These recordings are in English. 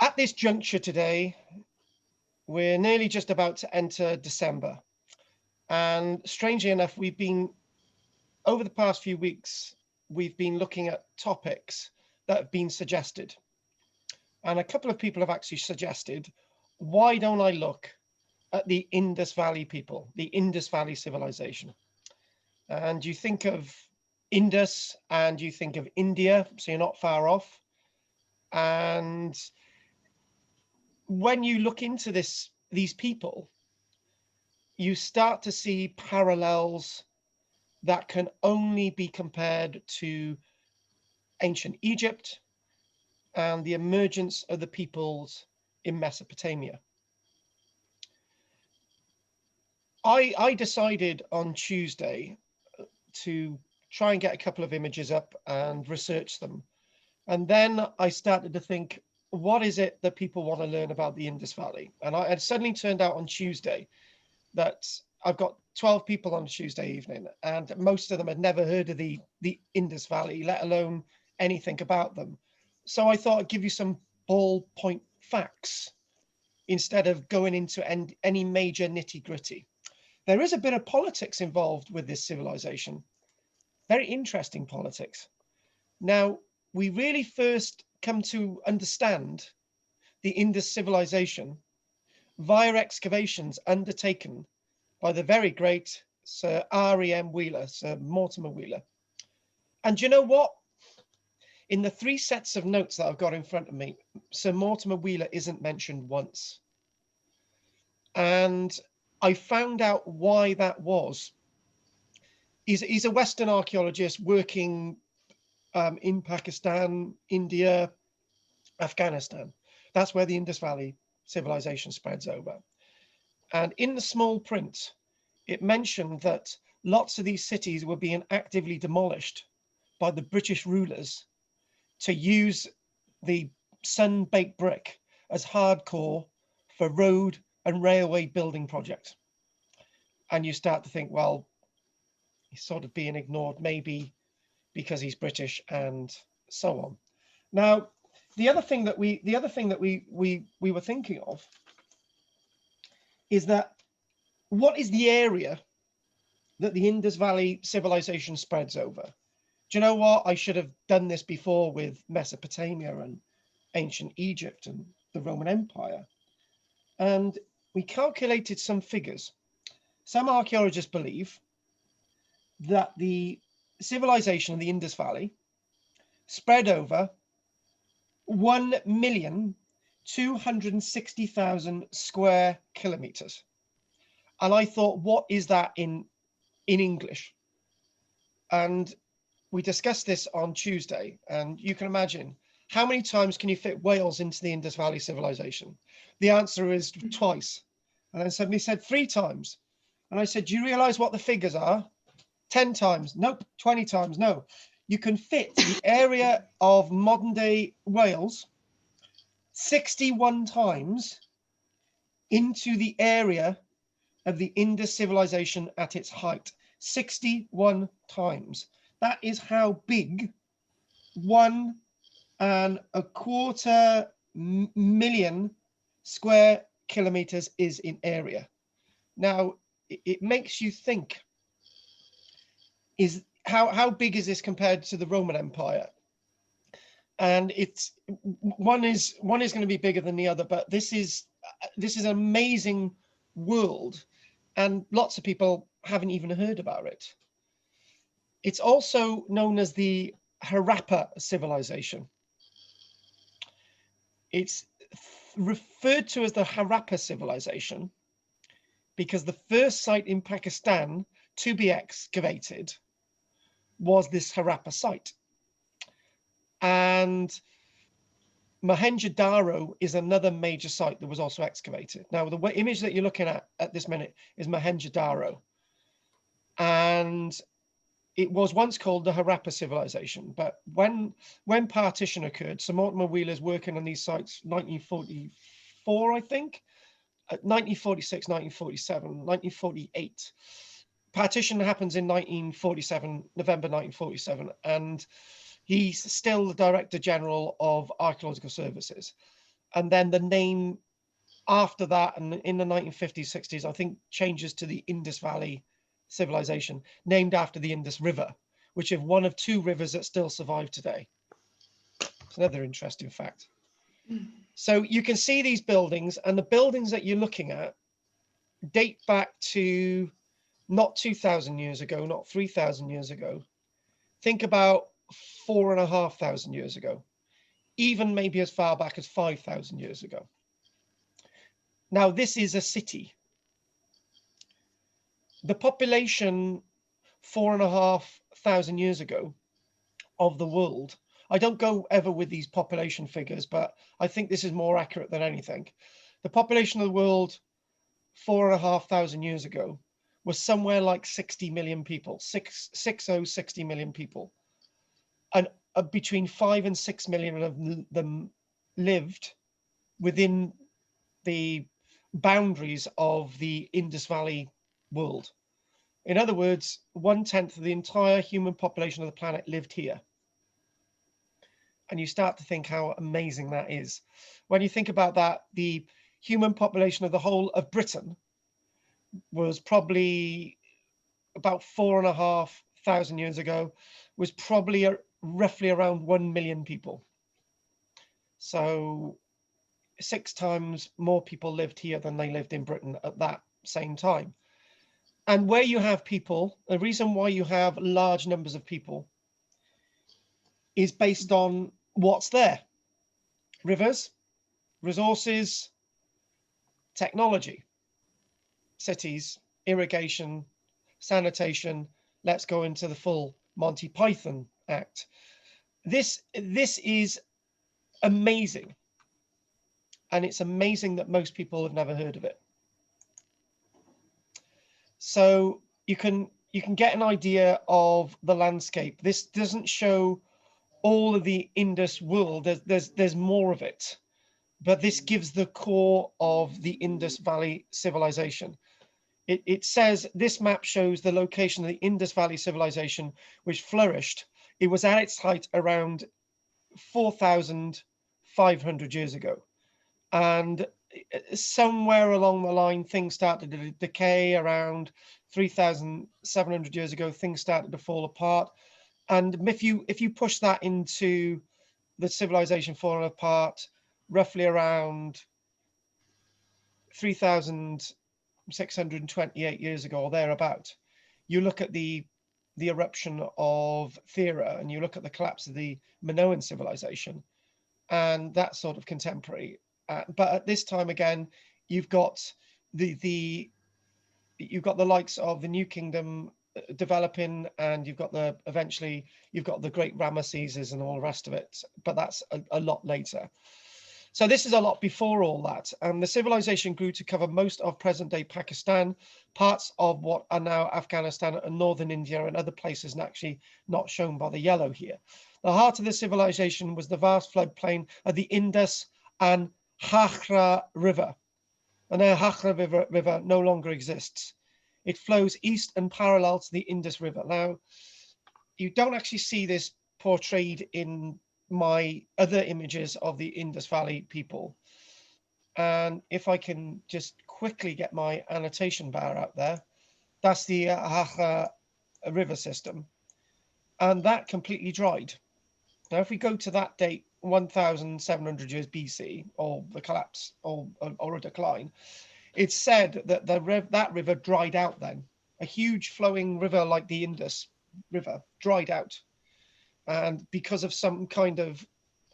At this juncture today, we're nearly just about to enter December. And strangely enough, over the past few weeks, we've been looking at topics that have been suggested. And a couple of people have actually suggested, why don't I look at the Indus Valley people, the Indus Valley civilization? And you think of Indus and you think of India, so you're not far off. And when you look into these people, you start to see parallels that can only be compared to ancient Egypt and the emergence of the peoples in Mesopotamia. I decided on Tuesday to try and get a couple of images up and research them. And then I started to think, what is it that people want to learn about the Indus Valley? And I had suddenly turned out on Tuesday that I've got 12 people on Tuesday evening, and most of them had never heard of the Indus Valley, let alone anything about them. So I thought I'd give you some ballpoint facts instead of going into any major nitty gritty. There is a bit of politics involved with this civilization, very interesting politics. Now, we really first come to understand the Indus civilization via excavations undertaken by the very great Sir R.E.M. Wheeler, Sir Mortimer Wheeler. And you know what? In the 3 sets of notes that I've got in front of me, Sir Mortimer Wheeler isn't mentioned once. And I found out why that was. He's a Western archaeologist working in Pakistan, India, Afghanistan. That's where the Indus Valley civilization spreads over. And in the small print, it mentioned that lots of these cities were being actively demolished by the British rulers to use the sun-baked brick as hardcore for road and railway building projects. And you start to think, well, he's sort of being ignored, maybe because he's British and so on. Now, the other thing that we were thinking of is that what is the area that the Indus Valley civilization spreads over? Do you know what? I should have done this before with Mesopotamia and ancient Egypt and the Roman Empire. And we calculated some figures. Some archaeologists believe that the civilization of the Indus Valley spread over 1,260,000 square kilometers. And I thought, what is that in English? And we discussed this on Tuesday, and you can imagine, how many times can you fit Wales into the Indus Valley civilization? The answer is twice. And then somebody said 3 times. And I said, do you realize what the figures are? 10 times. Nope. 20 times. No. You can fit the area of modern day Wales 61 times into the area of the Indus civilization at its height. 61 times. That is how big 1.25 million square kilometers is in area. Now, it makes you think, is how big is this compared to the Roman Empire? And it's one is going to be bigger than the other, but this is an amazing world, and lots of people haven't even heard about it. It's also known as the Harappa Civilization. It's referred to as the Harappa Civilization because the first site in Pakistan to be excavated was this Harappa site. And Mohenjo-Daro is another major site that was also excavated. Now, the image that you're looking at this minute is Mohenjo-Daro. And it was once called the Harappa Civilization, but when partition occurred, Sir Mortimer Wheeler's working on these sites 1944, I think, 1946, 1947, 1948. Partition happens in 1947, November 1947, and He's still the Director General of Archaeological Services. And then the name after that, and in the 1950s, 60s, I think changes to the Indus Valley Civilization, named after the Indus River, which is one of two rivers that still survive today. It's another interesting fact. So you can see these buildings, and the buildings that you're looking at date back to not 2,000 years ago, not 3,000 years ago. Think about 4,500 years ago, even maybe as far back as 5,000 years ago. Now, this is a city. The population 4,500 years ago of the world, I don't go ever with these population figures, but I think this is more accurate than anything. The population of the world 4,500 years ago was somewhere like 60 million people, 60 million people. And between 5 and 6 million of them lived within the boundaries of the Indus Valley world. In other words, 1/10 of the entire human population of the planet lived here. And you start to think how amazing that is. When you think about that, the human population of the whole of Britain was probably about 4,500 years ago, was probably roughly around 1 million people. So 6 times more people lived here than they lived in Britain at that same time. And where you have people, the reason why you have large numbers of people is based on what's there. Rivers, resources, technology, cities, irrigation, sanitation. Let's go into the full Monty Python act. This is amazing. And it's amazing that most people have never heard of it. So you can get an idea of the landscape. This doesn't show all of the Indus world. There's more of it, but this gives the core of the Indus Valley Civilization. It says this map shows the location of the Indus Valley Civilization, which flourished. It was at its height around 4,500 years ago. And somewhere along the line, things started to decay. Around 3,700 years ago, things started to fall apart. And if you push that into the civilization falling apart, roughly around 3,628 years ago or thereabout, you look at the eruption of Thera, and you look at the collapse of the Minoan civilization, and that's sort of contemporary. But at this time again, you've got the likes of the New Kingdom developing, and you've got eventually you've got the great Ramesses and all the rest of it. But that's a lot later. So this is a lot before all that. And the civilization grew to cover most of present-day Pakistan, parts of what are now Afghanistan and northern India, and other places actually not shown by the yellow here. The heart of the civilization was the vast floodplain of the Indus and Hachra River. And the Hachra River no longer exists. It flows east and parallel to the Indus River. Now, you don't actually see this portrayed in my other images of the Indus Valley people. And if I can just quickly get my annotation bar out there, that's the Hachra River system. And that completely dried. Now, if we go to that date, 1,700 years BC, or the collapse or a decline, it's said that that river dried out then. A huge flowing river like the Indus River dried out. And because of some kind of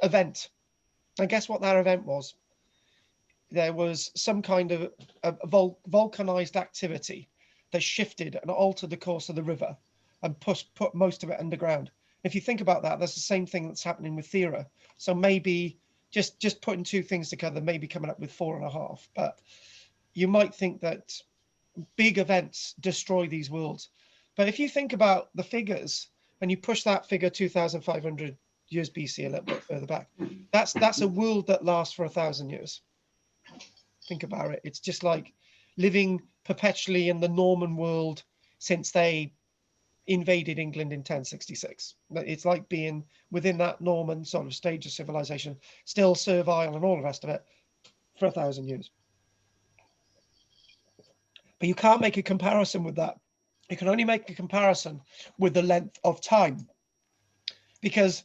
event. And guess what that event was? There was some kind of volcanized activity that shifted and altered the course of the river and put most of it underground. If you think about that, that's the same thing that's happening with Thera. So maybe just putting two things together, maybe coming up with 4.5. But you might think that big events destroy these worlds. But if you think about the figures and you push that figure 2,500 years BC a little bit further back, that's a world that lasts for 1,000 years. Think about it. It's just like living perpetually in the Norman world since they invaded England in 1066. It's like being within that Norman sort of stage of civilization, still servile and all the rest of it for 1,000 years. But you can't make a comparison with that. You can only make a comparison with the length of time, because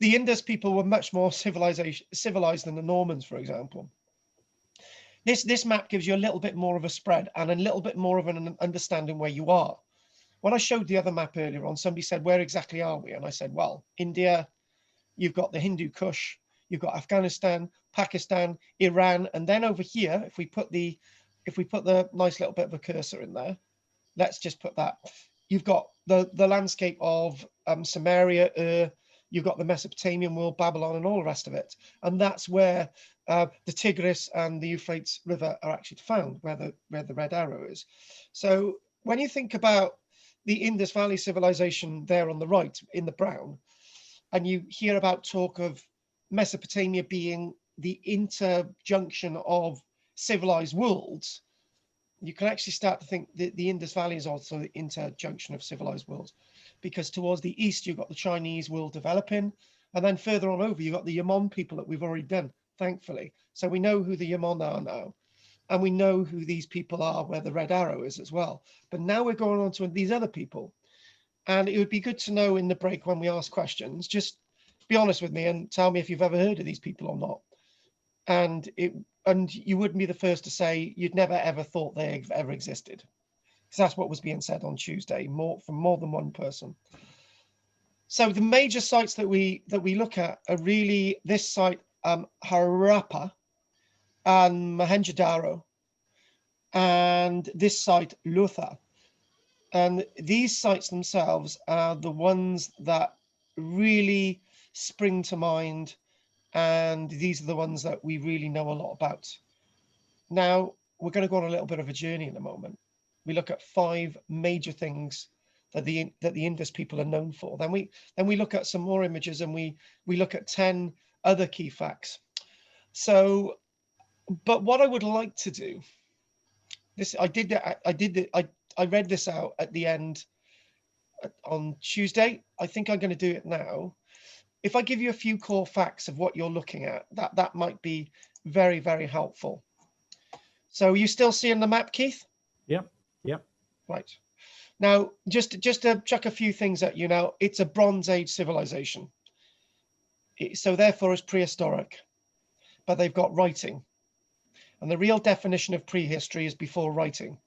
the Indus people were much more civilized than the Normans, for example. This map gives you a little bit more of a spread and a little bit more of an understanding where you are. When I showed the other map earlier on, somebody said, where exactly are we? And I said, well, India, you've got the Hindu Kush, you've got Afghanistan, Pakistan, Iran, and then over here, if we put the nice little bit of a cursor in there, let's just put that. You've got the landscape of Samaria, you've got the Mesopotamian world, Babylon, and all the rest of it. And that's where the Tigris and the Euphrates River are actually found, where the red arrow is. So when you think about the Indus Valley civilization there on the right in the brown, and you hear about talk of Mesopotamia being the interjunction of civilized worlds, you can actually start to think that the Indus Valley is also the interjunction of civilized worlds, because towards the east, you've got the Chinese world developing, and then further on over, you've got the Yamon people that we've already done, thankfully. So we know who the Yamon are now, and we know who these people are, where the red arrow is as well. But now we're going on to these other people. And it would be good to know in the break when we ask questions, just be honest with me and tell me if you've ever heard of these people or not. And you wouldn't be the first to say you'd never ever thought they ever existed, because that's what was being said on Tuesday, from more than one person. So the major sites that we look at are really this site, Harappa and Mohenjo-Daro, and this site, Lutha. And these sites themselves are the ones that really spring to mind, and these are the ones that we really know a lot about. Now, we're going to go on a little bit of a journey in a moment. We look at 5 major things that the Indus people are known for. Then we look at some more images, and we look at 10 other key facts. So, but what I would like to do, I read this out at the end on Tuesday. I think I'm going to do it now. If I give you a few core facts of what you're looking at, that might be very, very helpful. So are you still seeing the map, Keith? Yep. Right. Now, just to chuck a few things at you now, it's a Bronze Age civilization. So therefore it's prehistoric, but they've got writing. And the real definition of prehistory is before writing.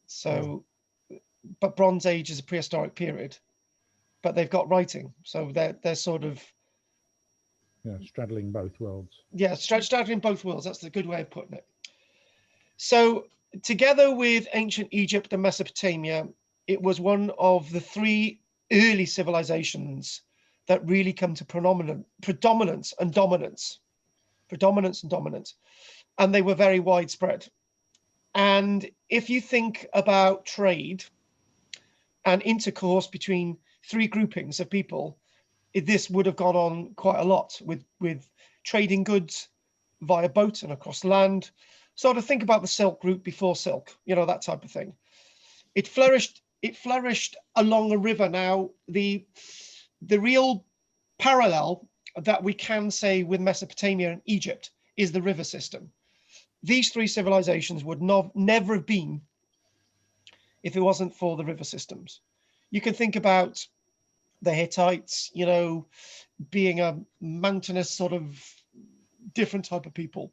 So, but Bronze Age is a prehistoric period, but they've got writing. So they're sort of... Yeah, straddling both worlds. Yeah, straddling both worlds. That's the good way of putting it. So together with ancient Egypt and Mesopotamia, it was one of the 3 early civilizations that really come to predominance and dominance. And they were very widespread. And if you think about trade and intercourse between 3 groupings of people, this would have gone on quite a lot with trading goods via boat and across land. Sort of think about the Silk Route before silk, that type of thing. It flourished along a river. Now, the real parallel that we can say with Mesopotamia and Egypt is the river system. These 3 civilizations would never have been if it wasn't for the river systems. You can think about the Hittites, being a mountainous sort of different type of people,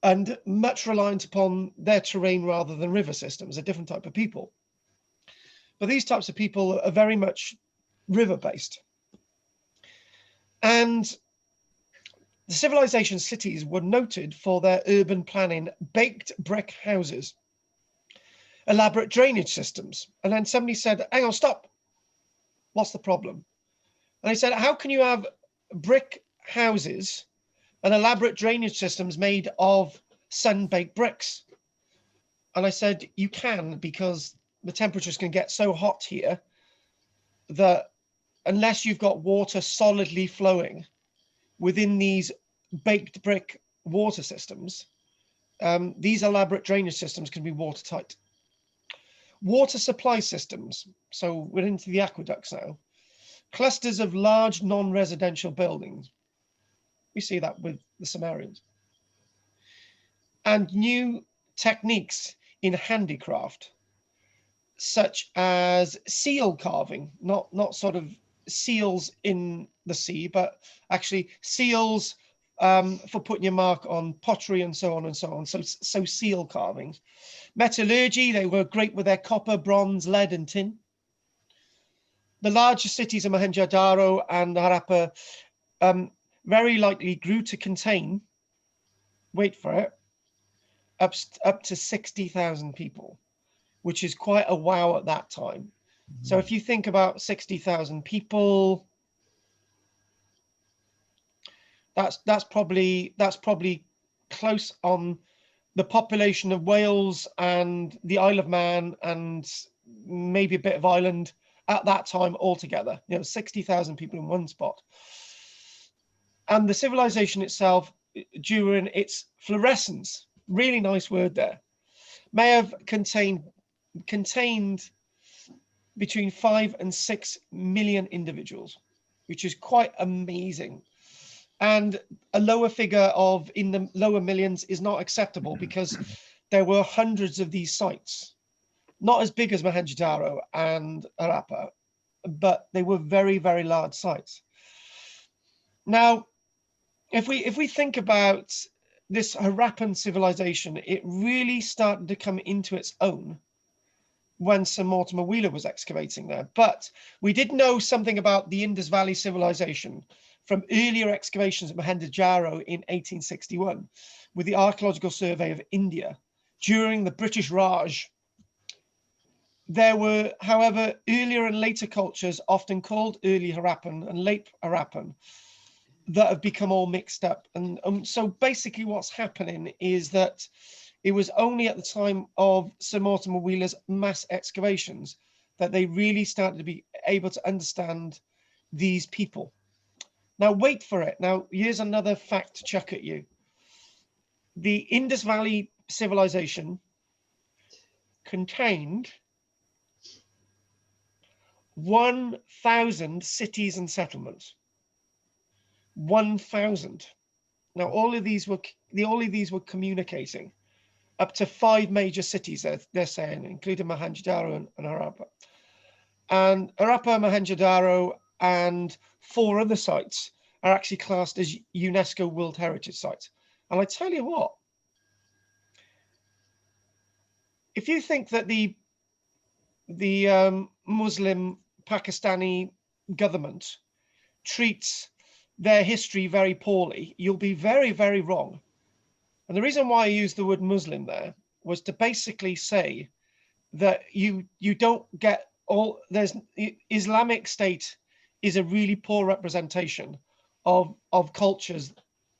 and much reliant upon their terrain rather than river systems, a different type of people. But these types of people are very much river-based. And the civilization cities were noted for their urban planning, baked brick houses, elaborate drainage systems. And then somebody said, hang on, stop. What's the problem? And I said, how can you have brick houses and elaborate drainage systems made of sun-baked bricks? And I said, you can, because the temperatures can get so hot here that unless you've got water solidly flowing within these baked brick water systems, these elaborate drainage systems can be watertight. Water supply systems. So we're into the aqueducts now. Clusters of large non-residential buildings. We see that with the Sumerians. And new techniques in handicraft, such as seal carving, not sort of seals in the sea, but actually seals for putting your mark on pottery and so on and so on. So seal carvings. Metallurgy, they were great with their copper, bronze, lead, and tin. The larger cities of Mohenjo-Daro and Harappa very likely grew to contain, wait for it, up to 60,000 people, which is quite a wow at that time. So if you think about 60,000 people, that's probably close on the population of Wales and the Isle of Man and maybe a bit of Ireland at that time altogether. 60,000 people in one spot. And the civilization itself, during its fluorescence, really nice word there, may have contained between 5 and 6 million individuals, which is quite amazing. And a lower figure of in the lower millions is not acceptable because there were hundreds of these sites, not as big as Mohenjo-Daro and Harappa, but they were very, very large sites. Now, if we think about this Harappan civilization, it really started to come into its own when Sir Mortimer Wheeler was excavating there. But we did know something about the Indus Valley civilization from earlier excavations at Mohenjo-Daro in 1861 with the Archaeological Survey of India during the British Raj. There were, however, earlier and later cultures, often called early Harappan and late Harappan, that have become all mixed up. And so basically what's happening is that it was only at the time of Sir Mortimer Wheeler's mass excavations that they really started to be able to understand these people. Now, wait for it. Now, here's another fact to chuck at you. The Indus Valley civilization contained 1,000 cities and settlements. 1,000. Now, all of these were communicating. Up to 5 major cities, they're saying, including Mohenjo-Daro and Harappa. And Harappa, Mohenjo-Daro, and 4 other sites are actually classed as UNESCO World Heritage Sites. And I tell you what, if you think that the Muslim Pakistani government treats their history very poorly, you'll be very, very wrong. And the reason why I used the word Muslim there was to basically say that you don't get all, Islamic State is a really poor representation of cultures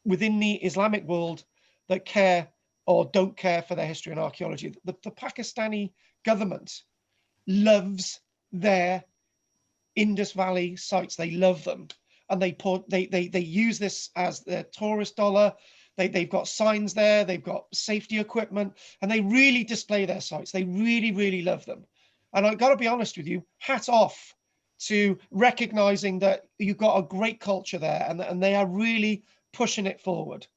within the Islamic world that care or don't care for their history and archaeology. The Pakistani government loves their Indus Valley sites. They love them. And they use this as their tourist dollar. They've got signs there, they've got safety equipment, and they really display their sites. They really, really love them. And I've got to be honest with you, hats off to recognizing that you've got a great culture there and they are really pushing it forward.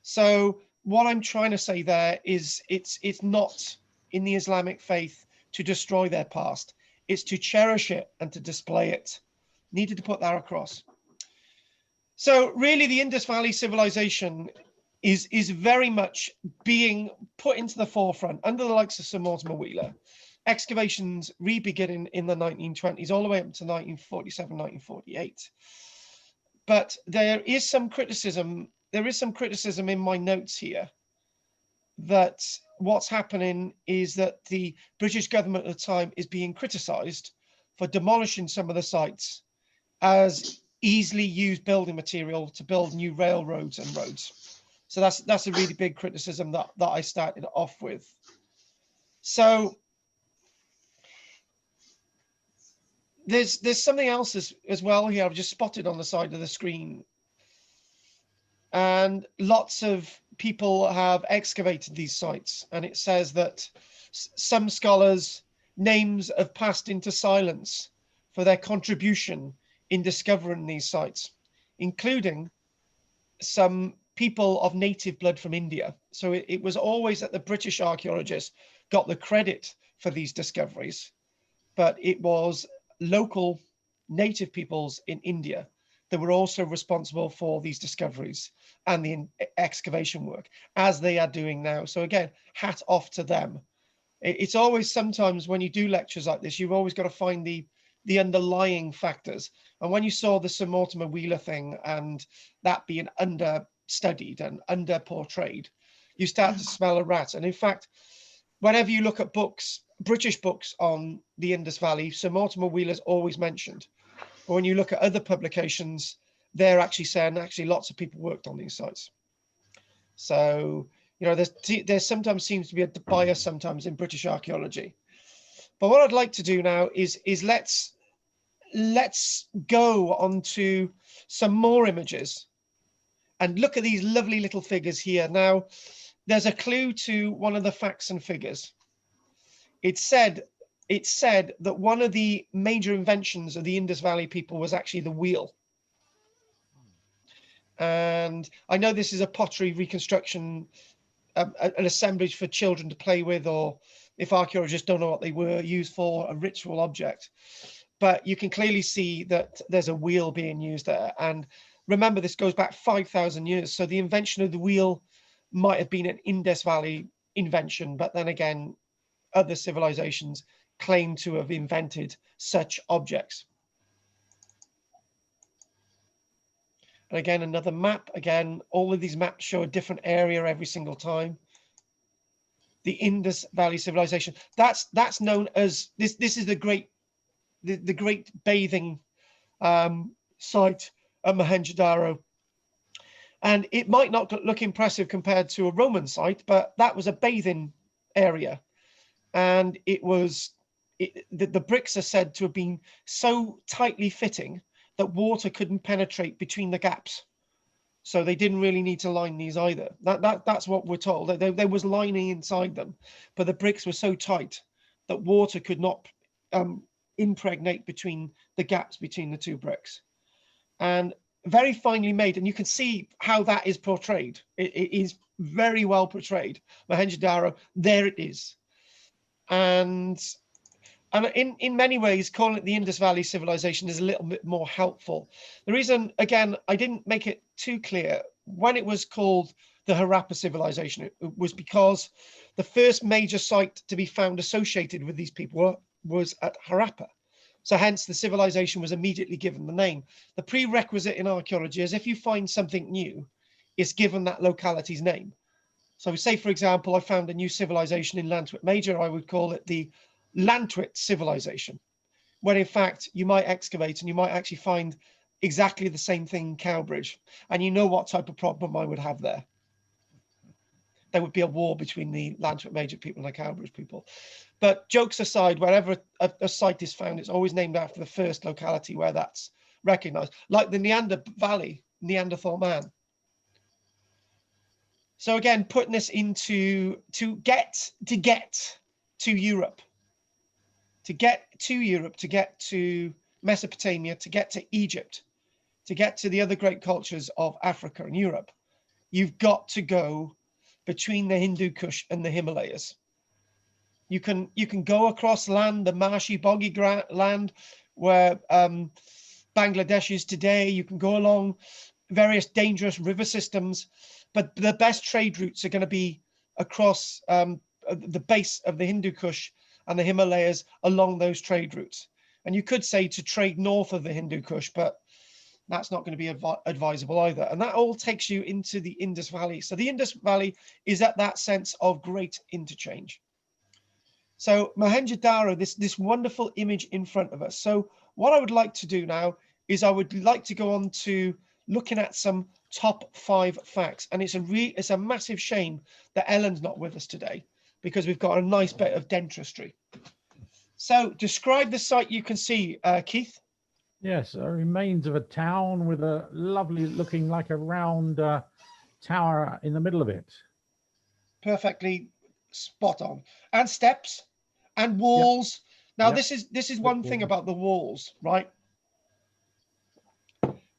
So what I'm trying to say there is it's not in the Islamic faith to destroy their past. It's to cherish it and to display it. Needed to put that across. So really the Indus Valley civilization is very much being put into the forefront under the likes of Sir Mortimer Wheeler. Excavations re-beginning in the 1920s all the way up to 1947, 1948. But there is some criticism in my notes here that what's happening is that the British government at the time is being criticized for demolishing some of the sites as easily used building material to build new railroads and roads. So that's a really big criticism that I started off with. So there's something else as well here I've just spotted on the side of the screen. And lots of people have excavated these sites, and it says that some scholars names have passed into silence for their contribution in discovering these sites, including some people of native blood from India. So it was always that the British archaeologists got the credit for these discoveries, but it was local native peoples in India that were also responsible for these discoveries and the excavation work, as they are doing now. So again, hat off to them. It's always, sometimes when you do lectures like this, you've always got to find the underlying factors. And when you saw the Sir Mortimer Wheeler thing and that being understudied and under portrayed, you start to smell a rat. And in fact, whenever you look at books, British books on the Indus Valley, Sir Mortimer Wheeler's always mentioned. But when you look at other publications, they're actually saying actually lots of people worked on these sites. So, you know, there sometimes seems to be a bias sometimes in British archaeology. But what I'd like to do now is let's go on to some more images and look at these lovely little figures here. Now, there's a clue to one of the facts and figures. It's said that one of the major inventions of the Indus Valley people was actually the wheel. And I know this is a pottery reconstruction, an assemblage for children to play with, or if archaeologists don't know what they were used for, a ritual object. But you can clearly see that there's a wheel being used there. And remember, this goes back 5,000 years. So the invention of the wheel might have been an Indus Valley invention, but then again, other civilizations claim to have invented such objects. And again, another map. Again, all of these maps show a different area every single time. The Indus Valley Civilization. That's known as this. This is the great bathing site at Mohenjo-Daro. And it might not look impressive compared to a Roman site, but that was a bathing area. And the bricks are said to have been so tightly fitting that water couldn't penetrate between the gaps. So they didn't really need to line these either. That's what we're told. There was lining inside them, but the bricks were so tight that water could not impregnate between the gaps between the two bricks. And very finely made. And you can see how that is portrayed. It is very well portrayed. Mohenjo-Daro, there it is. And in many ways, calling it the Indus Valley Civilization is a little bit more helpful. The reason, again, I didn't make it too clear, when it was called the Harappa Civilization, it was because the first major site to be found associated with these people was at Harappa. So hence the civilization was immediately given the name. The prerequisite in archaeology is if you find something new, it's given that locality's name. So say, for example, I found a new civilization in Llantwit Major, I would call it the Llantwit Civilization, when in fact you might excavate and you might actually find exactly the same thing in Cowbridge, and you know what type of problem I would have there. There would be a war between the Llantwit Major people and the Cowbridge people. But jokes aside, wherever a site is found, it's always named after the first locality where that's recognized, like the Neander Valley, Neanderthal man. So again, putting this into to get to Europe, to get to Mesopotamia, to get to Egypt, to get to the other great cultures of Africa and Europe, you've got to go between the Hindu Kush and the Himalayas. You can go across land, the marshy, boggy land where Bangladesh is today. You can go along various dangerous river systems, but the best trade routes are going to be across the base of the Hindu Kush and the Himalayas along those trade routes. And you could say to trade north of the Hindu Kush, but that's not going to be advisable either. And that all takes you into the Indus Valley. So the Indus Valley is at that sense of great interchange. So Mohenjo-Daro, this wonderful image in front of us. So what I would like to do now is I would like to go on to looking at some top 5 facts. And it's a massive shame that Ellen's not with us today, because we've got a nice bit of dentistry. So describe the site you can see, Keith. Yes, remains of a town with a lovely looking like a round tower in the middle of it. Perfectly spot on. And steps and walls. Now, Yep. this is one thing about the walls, right?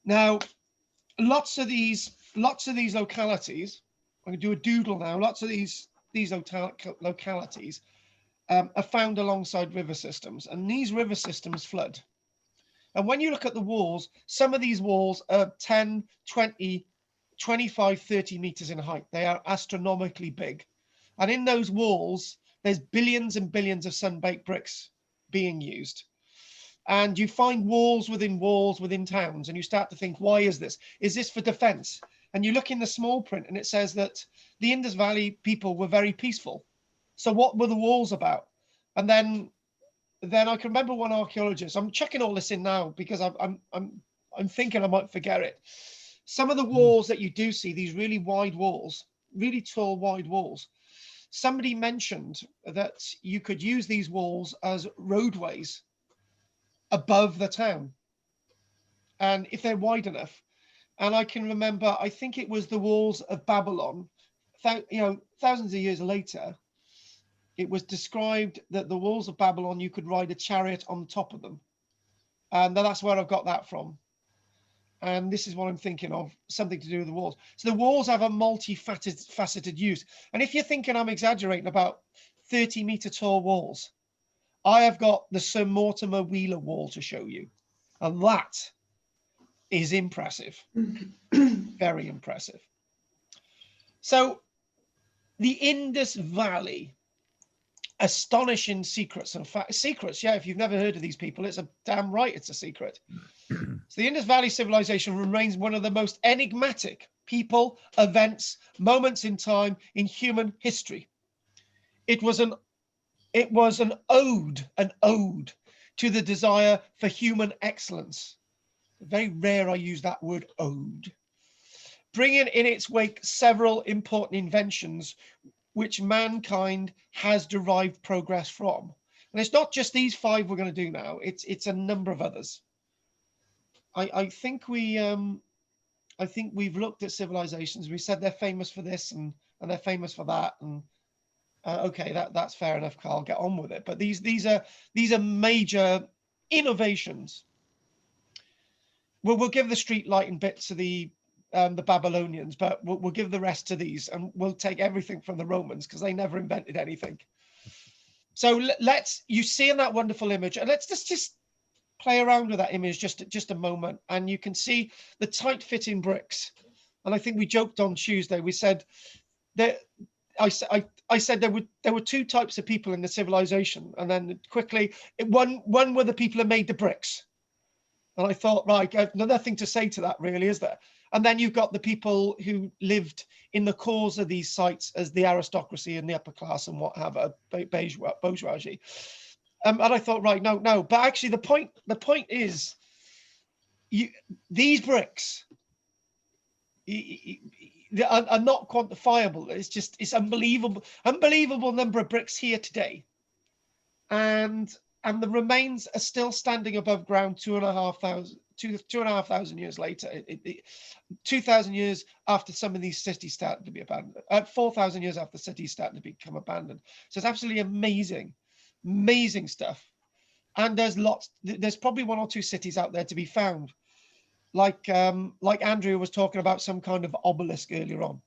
Now, lots of these localities, I'm going to do a doodle now. Lots of these localities are found alongside river systems, and these river systems flood. And when you look at the walls, some of these walls are 10, 20, 25, 30 meters in height. They are astronomically big. And in those walls, there's billions and billions of sun-baked bricks being used. And you find walls within towns, and you start to think, why is this? Is this for defense? And you look in the small print, and it says that the Indus Valley people were very peaceful. So what were the walls about? And then I can remember one archaeologist. I'm checking all this in now because I'm thinking I might forget it. Some of the walls that you do see, these really wide walls, really tall, wide walls. Somebody mentioned that you could use these walls as roadways above the town, and if they're wide enough. And I can remember, I think it was the walls of Babylon, thousands of years later, it was described that the walls of Babylon, you could ride a chariot on top of them. And that's where I've got that from. And this is what I'm thinking of, something to do with the walls. So the walls have a multifaceted use. And if you're thinking I'm exaggerating about 30-meter tall walls, I have got the Sir Mortimer Wheeler wall to show you. And that is impressive. Very impressive. So the Indus Valley, astonishing secrets and facts. Secrets, yeah, if you've never heard of these people, it's a damn right it's a secret. So the Indus Valley Civilization remains one of the most enigmatic people, events, moments in time in human history. It was an ode to the desire for human excellence. Very rare I use that word, ode. Bringing in its wake several important inventions which mankind has derived progress from. And it's not just these 5 we're going to do now, it's a number of others. I think we've looked at civilizations. We said they're famous for this and they're famous for that, and okay, that's fair enough, Carl, get on with it. But these are major innovations. We'll give the street lighting bit to the Babylonians, but we'll give the rest to these, and we'll take everything from the Romans because they never invented anything. So you see in that wonderful image, and let's just play around with that image just a moment, and you can see the tight-fitting bricks. And I think we joked on Tuesday. We said that I said there were 2 types of people in the civilization, and then quickly one were the people who made the bricks. And I thought, right, I've nothing to say to that, really, is there? And then you've got the people who lived in the cores of these sites as the aristocracy and the upper class and what have a bourgeoisie. And I thought, right, no. But actually, the point is, these bricks are not quantifiable. It's unbelievable number of bricks here today. And the remains are still standing above ground 2,500 years later. 2,000 years after some of these cities started to be abandoned. 4,000 years after cities started to become abandoned. So it's absolutely amazing stuff. And there's probably 1 or 2 cities out there to be found, like Andrew was talking about, some kind of obelisk earlier on.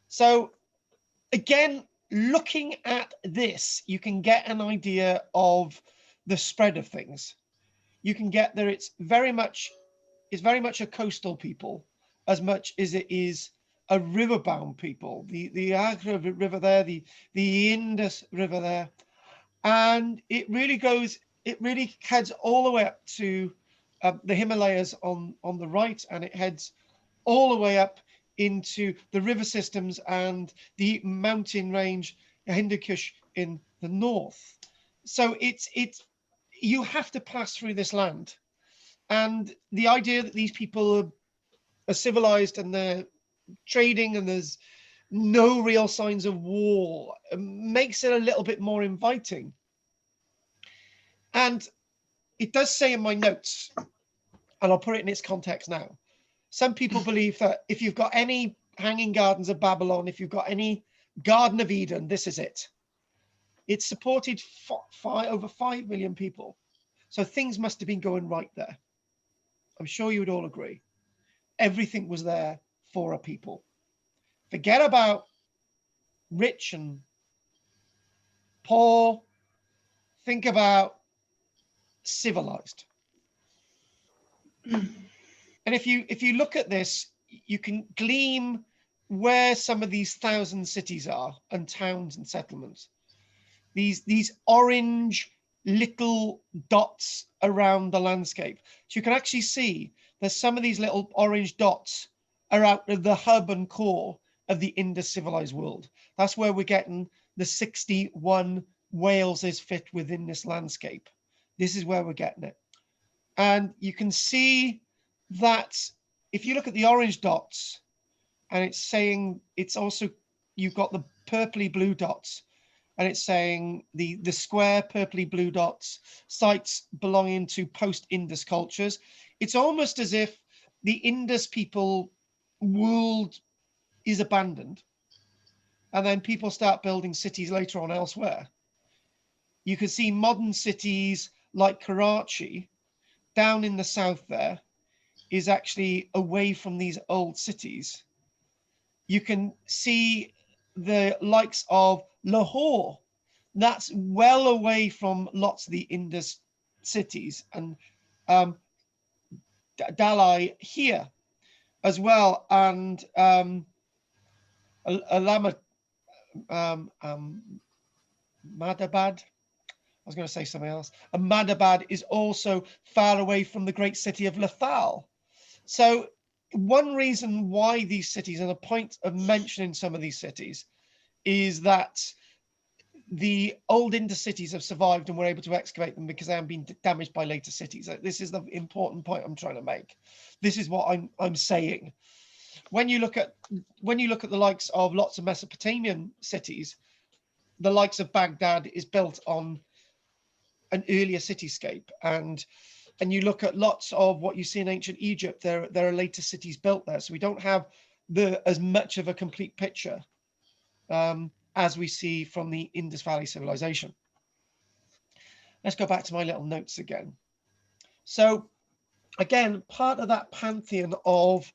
So again, looking at this, you can get an idea of the spread of things. You can get there. It's very much a coastal people as much as it is a riverbound people. The Agra River there, the Indus River there, and it really heads all the way up to the Himalayas on the right, and it heads all the way up into the river systems and the mountain range Hindu Kush in the north. So you have to pass through this land, and the idea that these people are civilized and they're trading and there's no real signs of war makes it a little bit more inviting. And it does say in my notes, and I'll put it in its context now, some people believe that if you've got any hanging gardens of Babylon, if you've got any Garden of Eden, this is it. It supported over 5 million people. So things must have been going right there. I'm sure you would all agree. Everything was there for a people. Forget about rich and poor. Think about civilized. And if you look at this, you can glean where some of these 1,000 cities are and towns and settlements. These orange little dots around the landscape. So you can actually see that some of these little orange dots are out of the hub and core of the Indus civilized world. That's where we're getting the 61 Waleses fit within this landscape. This is where we're getting it. And you can see that if you look at the orange dots, and it's saying, it's also, you've got the purpley blue dots, and it's saying the square purpley blue dots, sites belonging to post-Indus cultures. It's almost as if the Indus people world is abandoned, and then people start building cities later on elsewhere. You can see modern cities like Karachi down in the south there is actually away from these old cities. You can see the likes of Lahore, that's well away from lots of the Indus cities, and Dalai here as well, and Madabad. I was going to say something else. And Madabad is also far away from the great city of Lothal. So one reason why these cities, and a point of mentioning some of these cities, is that the old Indus cities have survived and we're able to excavate them because they haven't been damaged by later cities. This is the important point I'm trying to make. This is what I'm saying. When you look at the likes of lots of Mesopotamian cities, the likes of Baghdad is built on an earlier cityscape, and you look at lots of what you see in ancient Egypt, there are later cities built there, so we don't have as much of a complete picture as we see from the Indus Valley civilization. Let's go back to my little notes again. So again, part of that pantheon of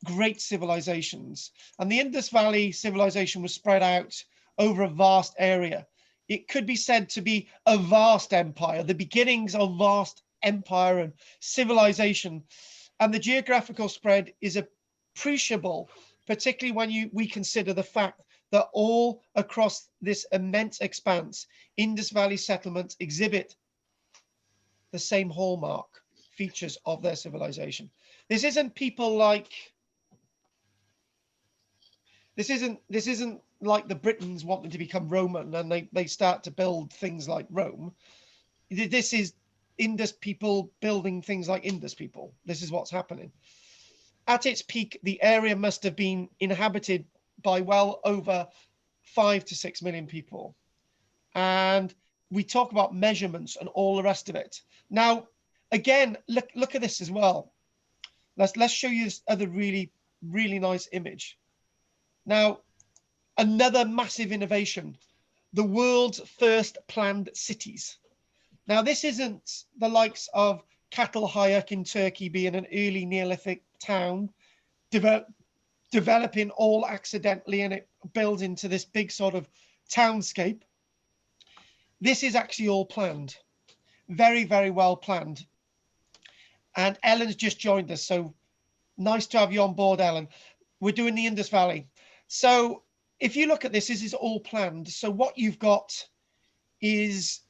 great civilizations, and the Indus Valley civilization was spread out over a vast area. It could be said to be a vast empire, the beginnings of vast empire and civilization. And the geographical spread is appreciable, particularly when we consider the fact that all across this immense expanse, Indus Valley settlements exhibit the same hallmark features of their civilization. This isn't people like, this isn't like the Britons wanting to become Roman and they start to build things like Rome. This is Indus people building things like Indus people. This is what's happening. At its peak, the area must have been inhabited by well over 5 to 6 million people. And we talk about measurements and all the rest of it. Now, again, look at this as well. Let's show you this other really, really nice image. Now, another massive innovation, the world's first planned cities. Now, this isn't the likes of Çatalhöyük in Turkey being an early Neolithic town, developing all accidentally, and it builds into this big sort of townscape. This is actually all planned, very, very well planned. And Ellen's just joined us, so nice to have you on board, Ellen. We're doing the Indus Valley. So if you look at this is all planned. So what you've got is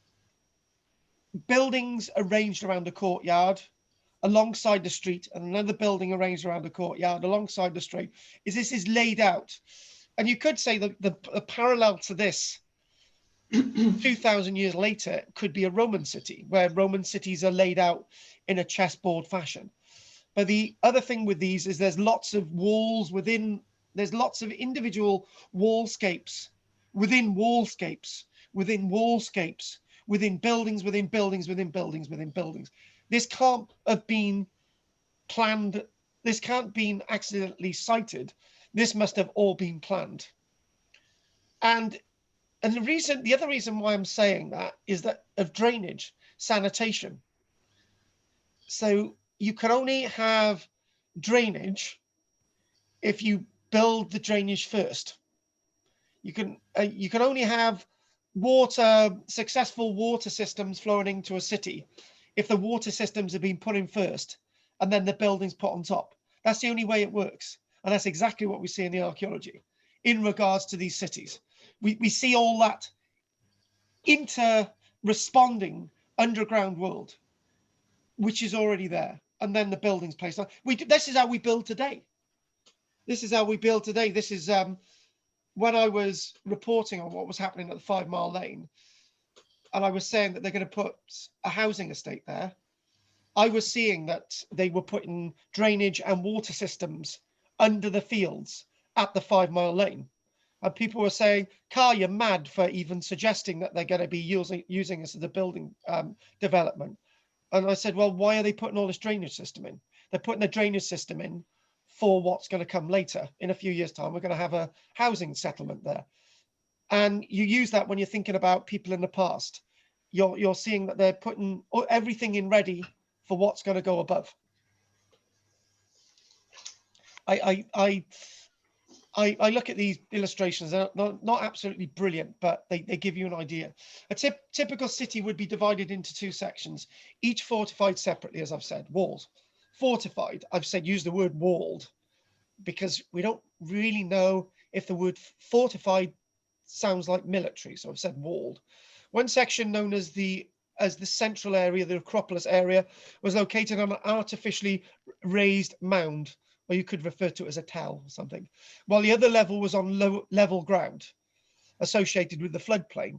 buildings arranged around a courtyard alongside the street, and another building arranged around the courtyard alongside the street. This is laid out. And you could say that the parallel to this 2,000 years later could be a Roman city, where Roman cities are laid out in a chessboard fashion. But the other thing with these is there's lots of walls within, there's lots of individual wallscapes within wallscapes, within wallscapes, within buildings, within buildings, within buildings, within buildings. This can't have been planned. This can't have been accidentally cited. This must have all been planned. And And the other reason why I'm saying that is that of drainage, sanitation. So you can only have drainage if you build the drainage first. You can only have successful water systems flowing into a city if the water systems have been put in first and then the buildings put on top. That's the only way it works. And that's exactly what we see in the archaeology in regards to these cities. We see all that inter-responding underground world, which is already there. And then the buildings placed on. This is how we build today. This is how we build today. This is when I was reporting on what was happening at the 5 Mile Lane, and I was saying that they're going to put a housing estate there, I was seeing that they were putting drainage and water systems under the fields at the 5 Mile Lane. And people were saying, Carl, you're mad for even suggesting that they're going to be using this as a building development. And I said, well, why are they putting all this drainage system in? They're putting a drainage system in for what's going to come later. In a few years' time, we're going to have a housing settlement there. And you use that when you're thinking about people in the past. You're seeing that they're putting everything in ready for what's going to go above. I look at these illustrations. They're not absolutely brilliant, but they give you an idea. A typical city would be divided into 2 sections, each fortified separately, as I've said, walls. Fortified, I've said use the word walled because we don't really know if the word fortified sounds like military, so I've said walled. One section known as the central area, the Acropolis area, was located on an artificially raised mound, or you could refer to it as a tell or something, while the other level was on level ground associated with the floodplain.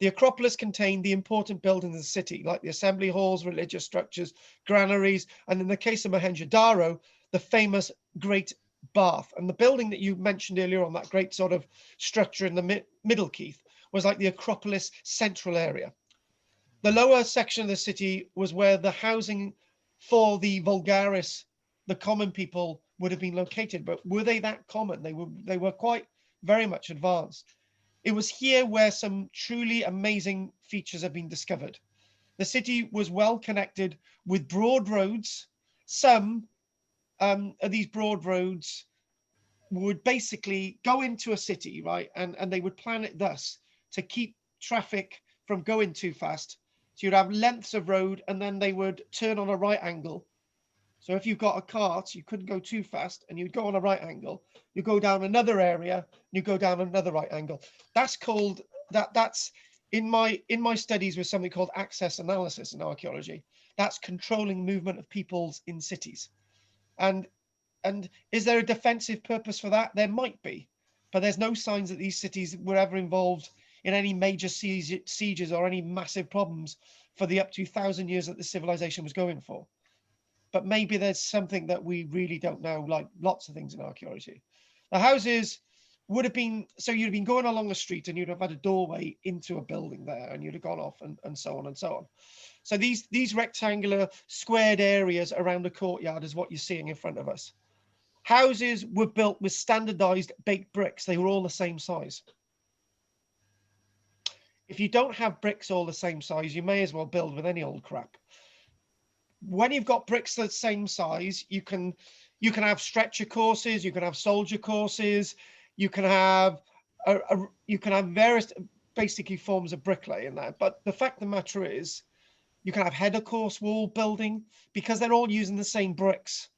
The Acropolis contained the important buildings of the city, like the assembly halls, religious structures, granaries, and in the case of Mohenjo-Daro, the famous Great Bath. And the building that you mentioned earlier on, that great sort of structure in the middle, Keith, was like the Acropolis central area. The lower section of the city was where the housing for the vulgaris, the common people, would have been located. But were they that common? They were quite very much advanced. It was here where some truly amazing features have been discovered. The city was well connected with broad roads. Some of these broad roads would basically go into a city, right? And they would plan it thus to keep traffic from going too fast. So you'd have lengths of road and then they would turn on a right angle. So if you've got a cart, you couldn't go too fast and you'd go on a right angle. You go down another area, you go down another right angle. That's called, that's in my studies with something called access analysis in archaeology. That's controlling movement of peoples in cities. And is there a defensive purpose for that? There might be, but there's no signs that these cities were ever involved in any major sieges or any massive problems for the up to 1,000 years that the civilization was going for. But maybe there's something that we really don't know, like lots of things in archaeology. The houses would have been, so you'd have been going along the street and you'd have had a doorway into a building there and you'd have gone off and so on and so on. So these rectangular squared areas around the courtyard is what you're seeing in front of us. Houses were built with standardized baked bricks. They were all the same size. If you don't have bricks all the same size, you may as well build with any old crap. When you've got bricks the same size, you can have stretcher courses, you can have soldier courses, you can have various basically forms of bricklay in there. But the fact of the matter is, you can have header course wall building because they're all using the same bricks.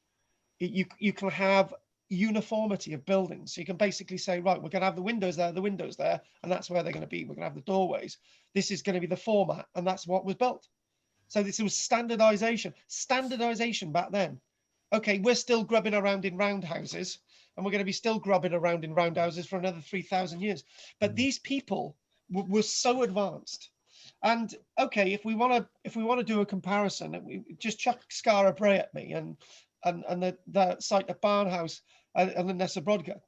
You can have uniformity of buildings. So you can basically say, right, we're going to have the windows there, and that's where they're going to be. We're going to have the doorways. This is going to be the format, and that's what was built. So this was standardization back then. Okay, we're still grubbing around in roundhouses, and we're going to be still grubbing around in roundhouses for another 3,000 years. But these people were so advanced. And okay, if we want to do a comparison, we just chuck Skara Brae at me and the site at Barnhouse and the Nessa Brodga.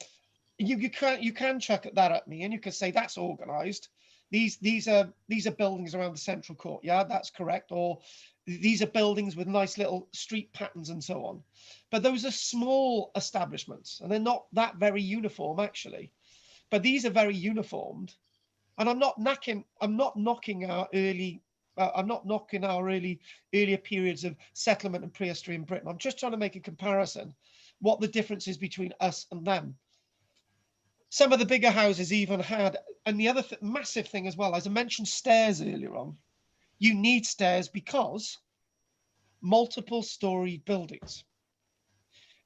You can chuck that at me, and you can say that's organized. These are buildings around the central courtyard. That's correct. Or these are buildings with nice little street patterns and so on. But those are small establishments, and they're not that very uniform actually. But these are very uniformed, And I'm not knocking our early, earlier periods of settlement and prehistory in Britain. I'm just trying to make a comparison, what the difference is between us and them. Some of the bigger houses even had, and the other massive thing as well, as I mentioned stairs earlier on, you need stairs because multiple story buildings.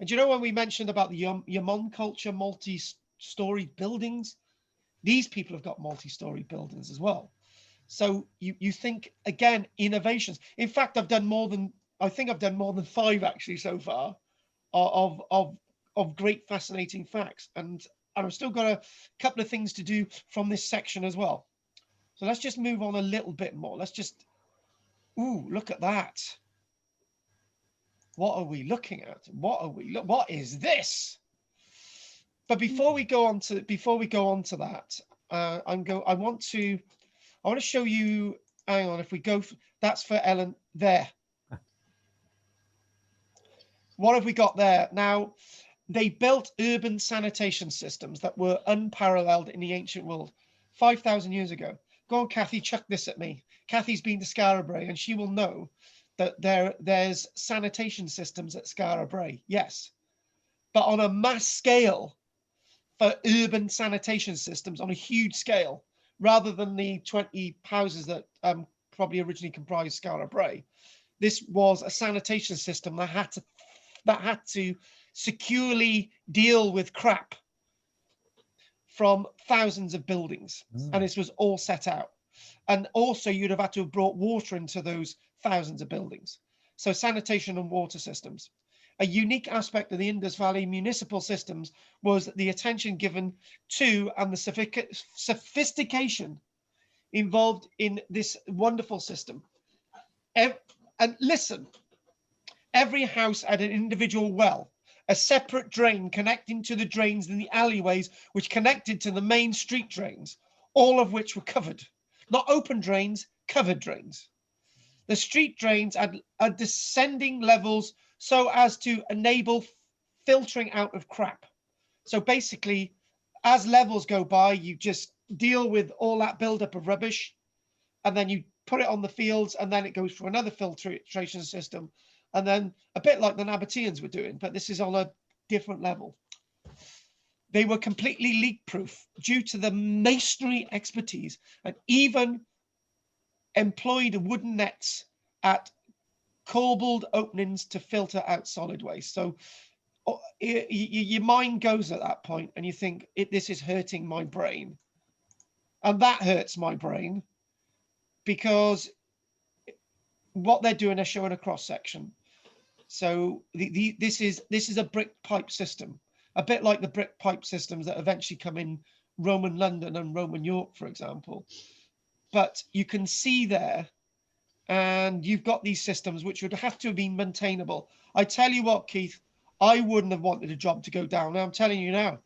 And you know, when we mentioned about the Yamon culture, multi-story buildings, these people have got multi-story buildings as well. So you think, again, innovations. In fact, I think I've done more than 5 actually so far of great fascinating facts. And I've still got a couple of things to do from this section as well. So let's just move on a little bit more. Let's just, ooh, look at that. What are we looking at? What is this? But before we go on to that, I want to show you, hang on, if we go, that's for Ellen there. What have we got there? Now, they built urban sanitation systems that were unparalleled in the ancient world 5,000 years ago. Go on, Kathy, chuck this at me. Kathy's been to Skara Brae and she will know that there's sanitation systems at Skara Brae. Yes, but on a mass scale for urban sanitation systems on a huge scale, rather than the 20 houses that probably originally comprised Skara Brae. This was a sanitation system that had to securely deal with crap from thousands of buildings. And this was all set out. And also you'd have had to have brought water into those thousands of buildings. So sanitation and water systems. A unique aspect of the Indus Valley municipal systems was the attention given to and the sophistication involved in this wonderful system. And listen, every house had an individual well, a separate drain connecting to the drains in the alleyways, which connected to the main street drains, all of which were covered. Not open drains, covered drains. The street drains had descending levels so as to enable filtering out of crap. So basically, as levels go by, you just deal with all that buildup of rubbish, and then you put it on the fields, and then it goes through another filtration system. And then a bit like the Nabateans were doing, but this is on a different level. They were completely leak-proof due to the masonry expertise, and even employed wooden nets at corbelled openings to filter out solid waste. So your mind goes at that point and you think, this is hurting my brain. And that hurts my brain because what they're doing, they're showing a cross section. So this is a brick pipe system, a bit like the brick pipe systems that eventually come in Roman London and Roman York, for example. But you can see there, and you've got these systems which would have to have been maintainable. I tell you what, Keith, I wouldn't have wanted a job to go down. I'm telling you now,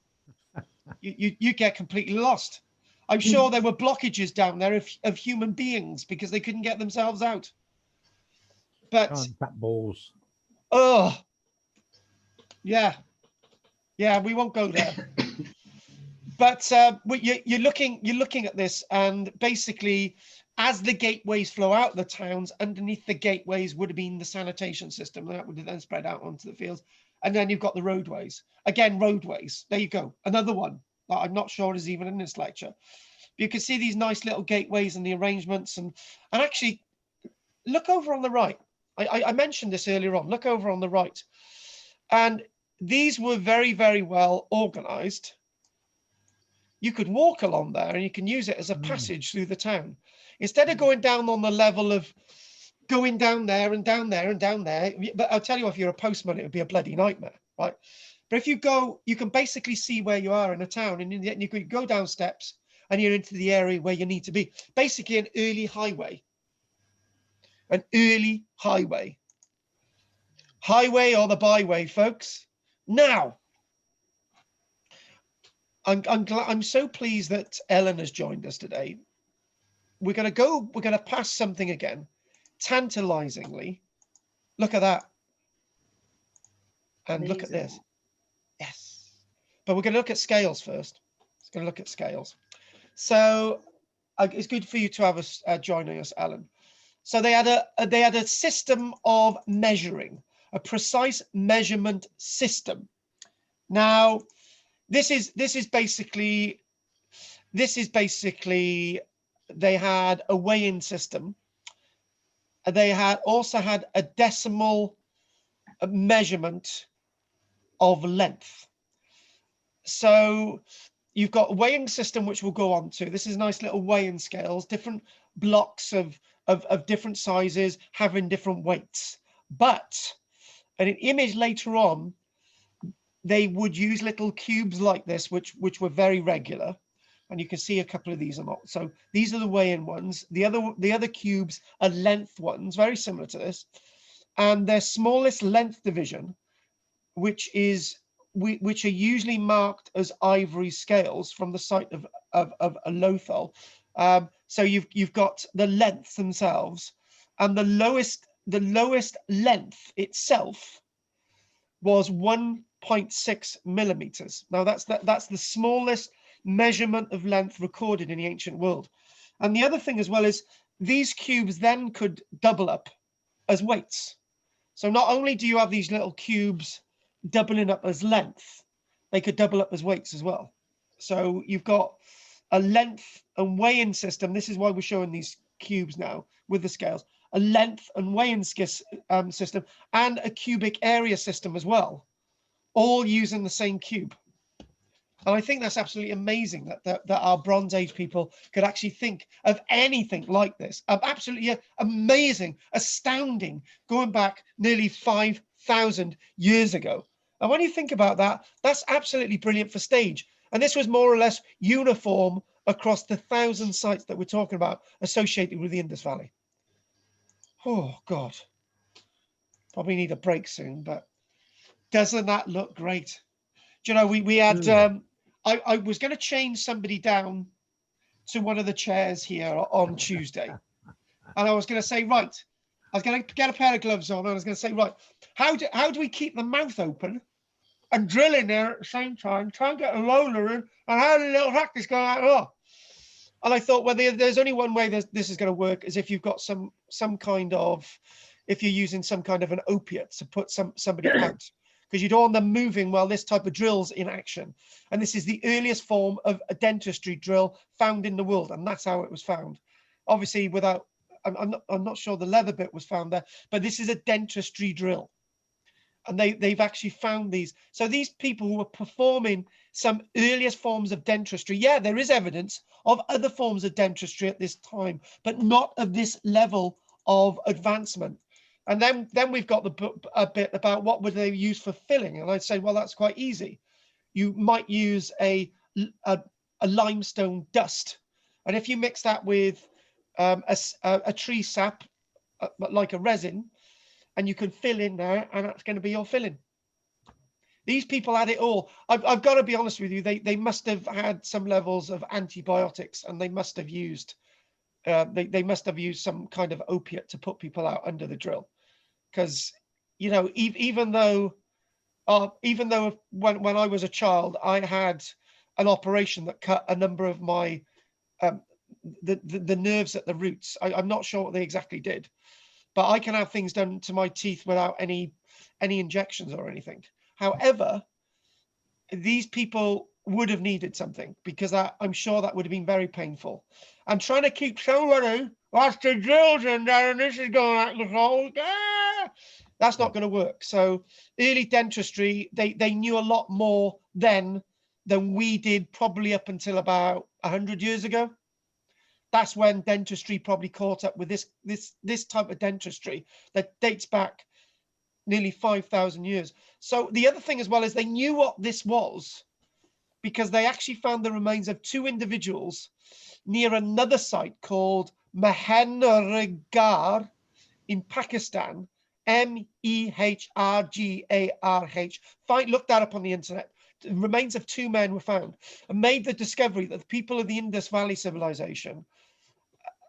you get completely lost. I'm sure there were blockages down there of human beings because they couldn't get themselves out. But fat balls. Oh, yeah, we won't go there. But you're looking at this, and basically, as the gateways flow out of the towns, underneath the gateways would have been the sanitation system that would have then spread out onto the fields. And then you've got the roadways. Again, roadways. There you go. Another one that I'm not sure is even in this lecture. You can see these nice little gateways and the arrangements. And actually, look over on the right. I mentioned this earlier on. Look over on the right. And these were very, very well organized. You could walk along there and you can use it as a passage through the town. Instead of going down on the level of going down there and down there and down there. But I'll tell you, if you're a postman, it would be a bloody nightmare, right? But if you go, you can basically see where you are in a town, and you could go down steps and you're into the area where you need to be. Basically an early highway. An early highway. Highway or the byway, folks. Now, I'm so pleased that Ellen has joined us today. We're going to pass something again, tantalizingly. Look at that. And amazing. Look at this. Yes. But we're going to look at scales first. Let's go look at scales. So it's good for you to have us joining us, Alan. So they had a system of measuring, a precise measurement system. Now, this is basically they had a weighing system. They also had a decimal measurement of length. So you've got a weighing system, which we'll go on to. This is nice little weighing scales, different blocks of different sizes having different weights. But in an image later on, they would use little cubes like this, which were very regular. And you can see a couple of these are not. So these are the weighing ones. The other cubes are length ones, very similar to this. And their smallest length division, which are usually marked as ivory scales from the site of a Lothal. So you've got the lengths themselves, and the lowest length itself was 1.6 millimeters. Now that's the smallest measurement of length recorded in the ancient world. And the other thing as well is these cubes then could double up as weights. So not only do you have these little cubes doubling up as length, they could double up as weights as well. So you've got a length and weighing system. This is why we're showing these cubes now with the scales. A length and weighing system and a cubic area system as well, all using the same cube. And I think that's absolutely amazing that our Bronze Age people could actually think of anything like this. Absolutely amazing, astounding, going back nearly 5,000 years ago. And when you think about that, that's absolutely brilliant for stage. And this was more or less uniform across the 1,000 sites that we're talking about associated with the Indus Valley. Oh, God. Probably need a break soon, but doesn't that look great? Do you know, we had... I was going to chain somebody down to one of the chairs here on Tuesday. And I was going to say, right, I was going to get a pair of gloves on. And I was going to say, right, how do we keep the mouth open and drill in there at the same time, try and get a roller in, and have a little practice going out. Oh. And I thought, well, there's only one way this is going to work is if you've got some kind of, if you're using some kind of an opiate to put somebody out. Because you don't want them moving while this type of drill's in action. And this is the earliest form of a dentistry drill found in the world, and that's how it was found. Obviously, without, I'm not sure the leather bit was found there, but this is a dentistry drill. And they've actually found these. So these people who were performing some earliest forms of dentistry, yeah, there is evidence of other forms of dentistry at this time, but not of this level of advancement. And then we've got a bit about what would they use for filling. And I'd say, well, that's quite easy. You might use a limestone dust. And if you mix that with a tree sap, like a resin, and you can fill in there, and that's going to be your filling. These people had it all. I've got to be honest with you. They must have had some levels of antibiotics, and they must have used they must have used some kind of opiate to put people out under the drill. Because, you know, even though when I was a child, I had an operation that cut a number of my the nerves at the roots. I'm not sure what they exactly did, but I can have things done to my teeth without any injections or anything. However, these people would have needed something, because I'm sure that would have been very painful. I'm trying to keep somebody whilst the drill's in there and this is going out the hole. That's not going to work. So early dentistry, they knew a lot more then than we did, probably up until about 100 years ago. That's when dentistry probably caught up with this type of dentistry that dates back nearly 5,000 years. So the other thing as well is they knew what this was, because they actually found the remains of two individuals near another site called Mohenjodaro in Pakistan, Mehrgarh. Look that up on the internet. The remains of two men were found and made the discovery that the people of the Indus Valley Civilization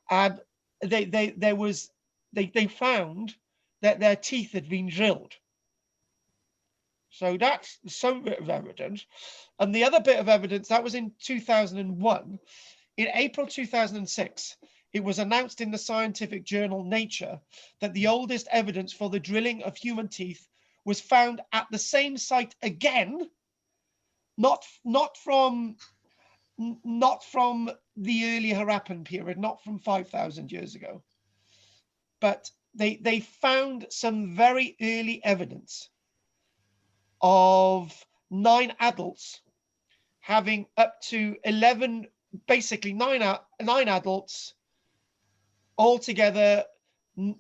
had they found that their teeth had been drilled. So that's some bit of evidence. And the other bit of evidence, that was in 2001, In April 2006, it was announced in the scientific journal Nature that the oldest evidence for the drilling of human teeth was found at the same site again, not from the early Harappan period, not from 5,000 years ago, but they found some very early evidence of 9 adults having up to 11, basically nine adults altogether.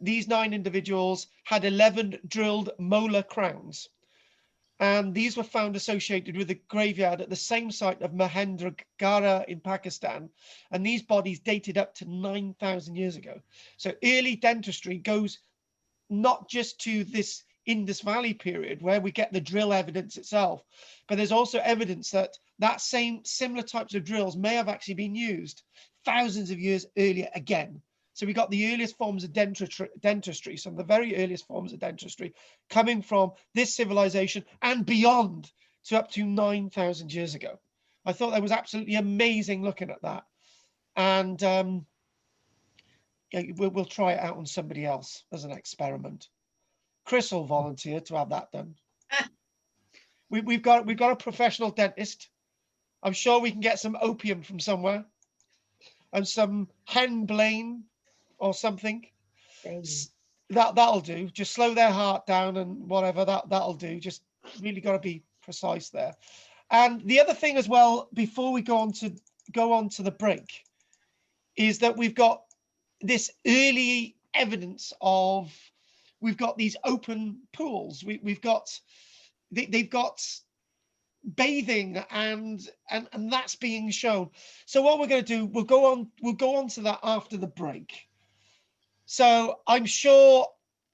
These 9 individuals had 11 drilled molar crowns, and these were found associated with the graveyard at the same site of Mohenjo-Daro in Pakistan, and these bodies dated up to 9,000 years ago. So early dentistry goes not just to this Indus Valley period where we get the drill evidence itself, but there's also evidence that similar types of drills may have actually been used thousands of years earlier again. So we got the earliest forms of dentistry, some of the very earliest forms of dentistry coming from this civilization and beyond to up to 9,000 years ago. I thought that was absolutely amazing looking at that. And we'll try it out on somebody else as an experiment. Chris will volunteer to have that done. We've got a professional dentist. I'm sure we can get some opium from somewhere and some henbane or something. That'll do. Just slow their heart down and whatever. That'll do. Just really got to be precise there. And the other thing as well, before we go on to the break, is that we've got this early evidence of, we've got these open pools. They've got bathing and that's being shown. So what we're going to do, we'll go on to that after the break. So I'm sure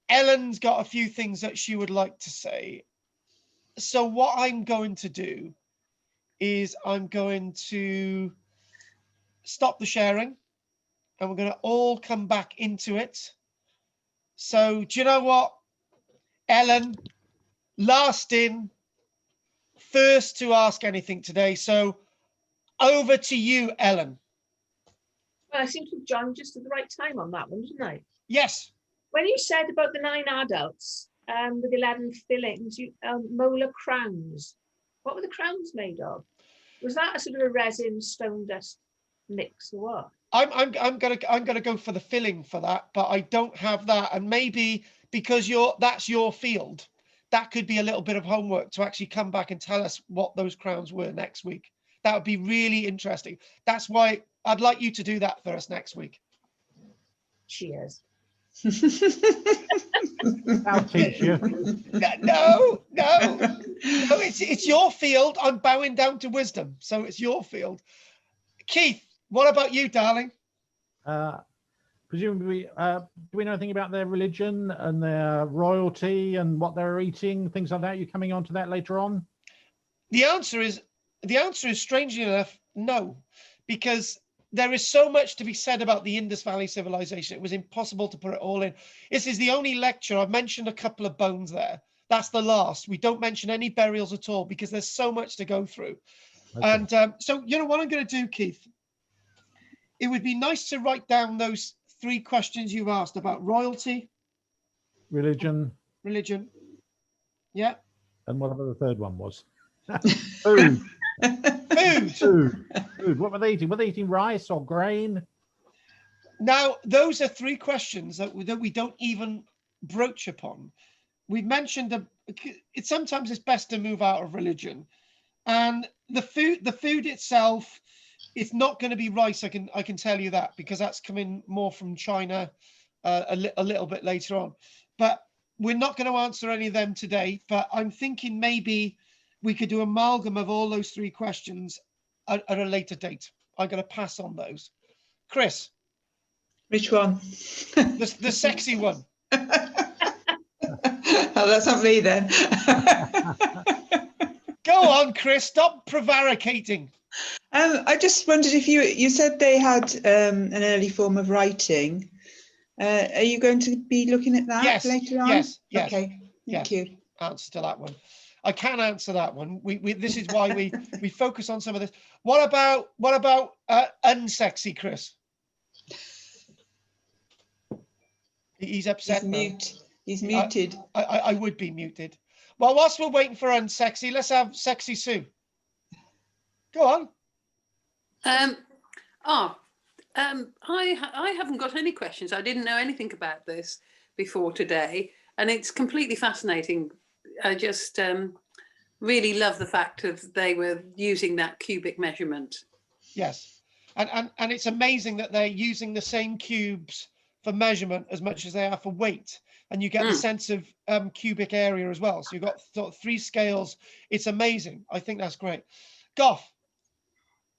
Ellen's got a few things that she would like to say. So what I'm going to do is I'm going to stop the sharing and we're going to all come back into it. So do you know what, Ellen, last in, first to ask anything today. So over to you, Ellen. Well, I seem to have joined just at the right time on that one, didn't I? Yes. When you said about the 9 adults with 11 fillings, molar crowns, what were the crowns made of? Was that a sort of a resin stone dust mix or what? I'm gonna go for the filling for that, but I don't have that, and maybe because that's your field, that could be a little bit of homework to actually come back and tell us what those crowns were next week. That would be really interesting. That's why I'd like you to do that for us next week. Cheers. I'll teach you. No, it's your field. I'm bowing down to wisdom, so it's your field. Keith, what about you, darling? Presumably, do we know anything about their religion and their royalty and what they're eating, things like that? Are you coming on to that later on? The answer is strangely enough, no, because there is so much to be said about the Indus Valley Civilization. It was impossible to put it all in. This is the only lecture. I've mentioned a couple of bones there. That's the last. We don't mention any burials at all because there's so much to go through. Okay. And so, you know what I'm going to do, Keith? It would be nice to write down those 3 questions you asked about royalty, religion, yeah, and whatever the third one was. Food. Food. What were they eating? Were they eating rice or grain? Now, those are 3 questions that we don't even broach upon. We've mentioned sometimes it's best to move out of religion, and the food itself. It's not going to be rice. I can tell you that, because that's coming more from China a little bit later on. But we're not going to answer any of them today. But I'm thinking maybe we could do an amalgam of all those 3 questions at a later date. I'm going to pass on those. Chris. Which one? The sexy one. Oh, that's not me then. Go on, Chris. Stop prevaricating. I just wondered if you said they had an early form of writing. Are you going to be looking at that later on? Yes. Okay, thank you. Answer to that one. I can't answer that one. This is why we focus on some of this. What about unsexy Chris? He's upset. He's muted. I would be muted. Well, whilst we're waiting for unsexy, let's have sexy Sue. Go on. I haven't got any questions. I didn't know anything about this before today, and it's completely fascinating. I just really love the fact that they were using that cubic measurement. Yes, and it's amazing that they're using the same cubes for measurement as much as they are for weight, and you get the sense of cubic area as well. So you've got sort of 3 scales. It's amazing. I think that's great. Goff.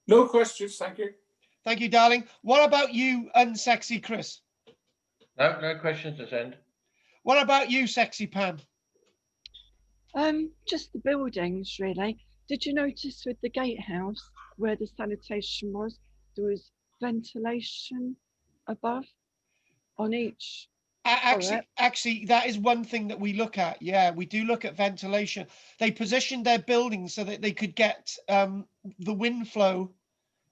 No questions, thank you. Thank you, darling. What about you, unsexy Chris? No questions this end. What about you, sexy Pam? Just the buildings, really. Did you notice with the gatehouse where the sanitation was, there was ventilation above on each? Actually, that is one thing that we look at. Yeah, we do look at ventilation. They positioned their buildings so that they could get the wind flow,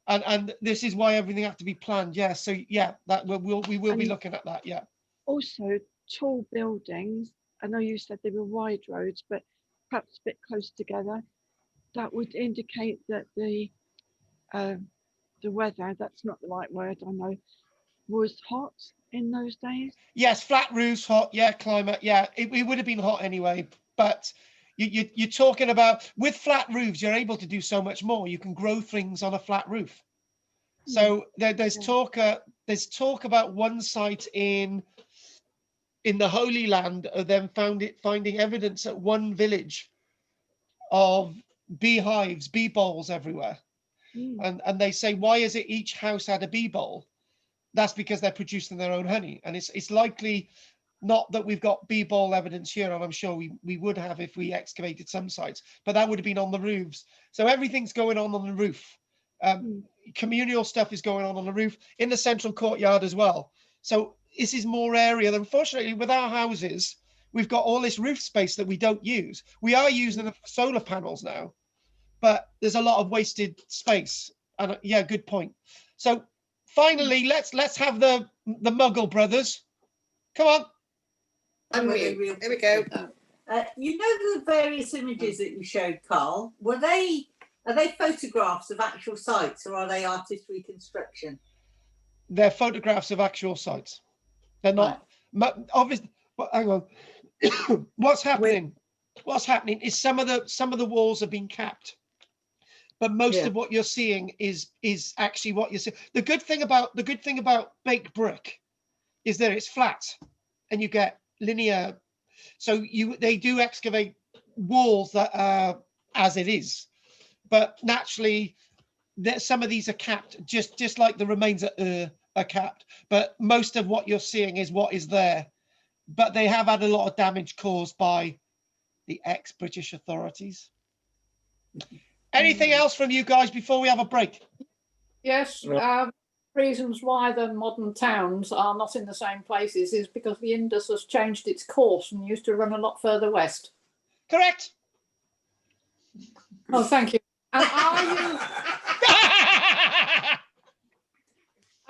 and this is why everything had to be planned. Yeah, so yeah, that we will be looking at that. Yeah. Also, tall buildings. I know you said they were wide roads, but perhaps a bit close together. That would indicate that the weather, that's not the right word, I know, was hot in those days. Yes, flat roofs, hot. Yeah, climate. Yeah, it would have been hot anyway. But you're talking about, with flat roofs, you're able to do so much more. You can grow things on a flat roof. So there's talk about one site in the Holy Land of them finding evidence at one village of beehives, bee bowls everywhere. And they say, why is it each house had a bee bowl? That's because they're producing their own honey. And it's likely not that we've got bee bowl evidence here, and I'm sure we would have if we excavated some sites, but that would have been on the roofs. So everything's going on the roof. Communal stuff is going on the roof, in the central courtyard as well. So this is more area. Unfortunately, with our houses, we've got all this roof space that we don't use. We are using the solar panels now, but there's a lot of wasted space. And yeah, good point. So finally, let's have the Muggle brothers. Come on. Unmute. There we go. You know the various images that you showed, Carl. Are they photographs of actual sites, or are they artist reconstruction? They're photographs of actual sites. They're not obviously. But hang on. What's happening? What's happening is some of the walls have been capped, but most of what you're seeing is actually what you're seeing. The good thing about baked brick is that it's flat, and you get linear. So they do excavate walls that are as it is, but naturally, some of these are capped, just like the remains are capped. But most of what you're seeing is what is there. But they have had a lot of damage caused by the ex-British authorities. Anything else from you guys before we have a break? Yes. Reasons why the modern towns are not in the same places is because the Indus has changed its course and used to run a lot further west. Correct. Oh, thank you. And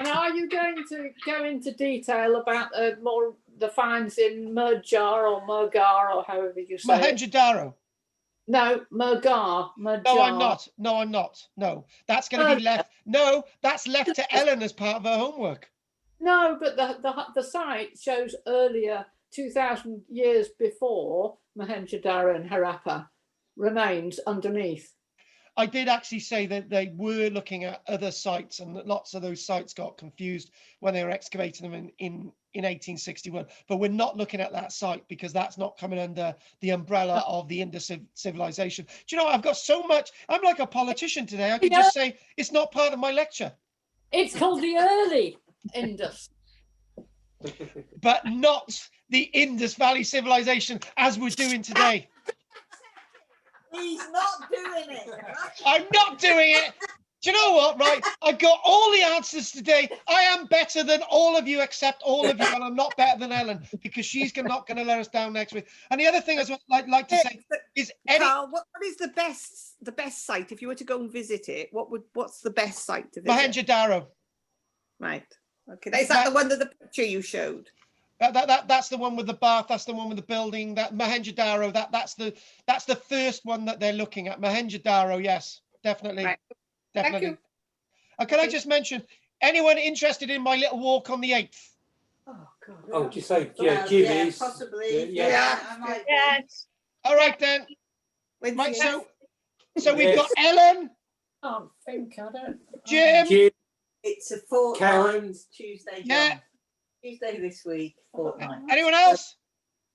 are you going to go into detail about the finds in Merjar or Murgar or however you say Mohenjo-Daro. No, Murgar. No, I'm not. No, I'm not. No, that's going to be left. No, that's left to Ellen as part of her homework. No, but the site shows earlier, 2,000 years before Mohenjo-Daro and Harappa remains underneath. I did actually say that they were looking at other sites, and that lots of those sites got confused when they were excavating them in 1861. But we're not looking at that site because that's not coming under the umbrella of the Indus civilization. Do you know, I've got so much, I'm like a politician today. I could just say it's not part of my lecture. It's called the early Indus. But not the Indus Valley civilization as we're doing today. He's not doing it. I'm not doing it. Do you know what, right? I got all the answers today. I am better than all of you except all of you, and I'm not better than Ellen because she's not going to let us down next week. And the other thing I'd like to say is, Carl, what is the best site if you were to go and visit it? What's the best site to visit? Mohenjo-Daro. Right. Okay. Is that the one that the picture you showed? That's the one with the bath. That's the one with the building. That Mohenjo-Daro. That's the first one that they're looking at. Mohenjo-Daro. Yes, definitely. Right. Definitely. Thank you. And can I just mention, anyone interested in my little walk on the 8th? Oh, God. Oh, just say, yeah, Jimmy's. Yeah, possibly. Yeah. Yes. All right, then. Wednesday. Right, so we've got Ellen. I think I don't. Jim. It's a fortnight. Karen. Tuesday. Yeah. Tuesday this week, fortnight. Anyone else?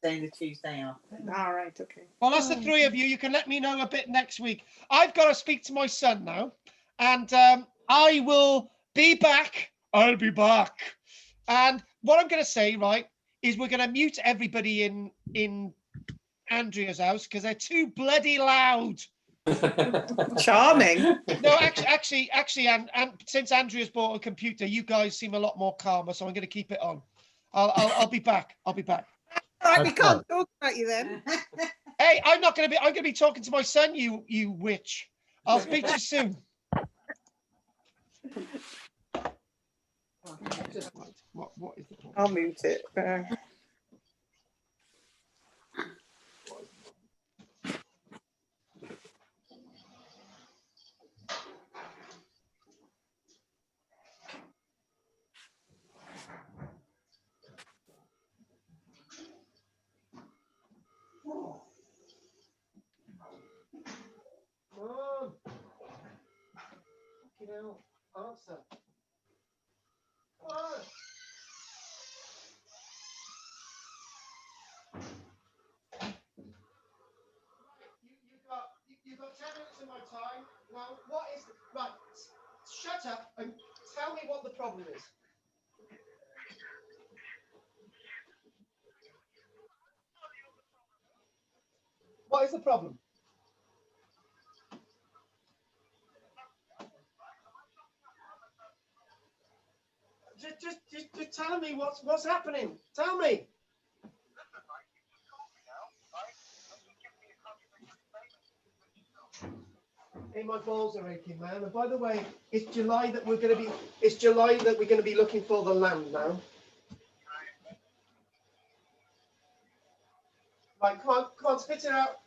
Then the Tuesday off. All right, okay. Well, that's the 3 of you. You can let me know a bit next week. I've got to speak to my son now, and I will be back. I'll be back. And what I'm going to say, right, is we're going to mute everybody in Andrea's house because they're too bloody loud. Charming. No, actually, and since Andrea's bought a computer, you guys seem a lot more calmer, so I'm going to keep it on. I'll be back. I'll be back. All right, we can't talk about you then. Hey, I'm going to be talking to my son, you witch. I'll speak to you soon. What is the point? I'll mute it. Mom. You know, answer. Come on. You've got 10 minutes of my time. Now, what is right? Shut up and tell me what the problem is. What is the problem? Just tell me what's happening. Tell me. Hey, my balls are aching, man. And by the way, it's July that we're going to be looking for the land now. Right, come on, spit it out.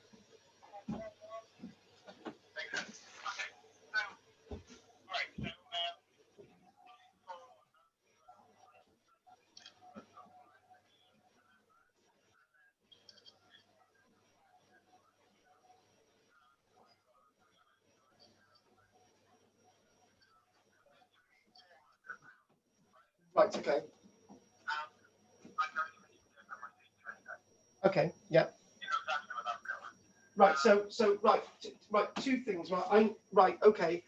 Right, okay. Okay, yeah. Right, so right, two things, right, okay.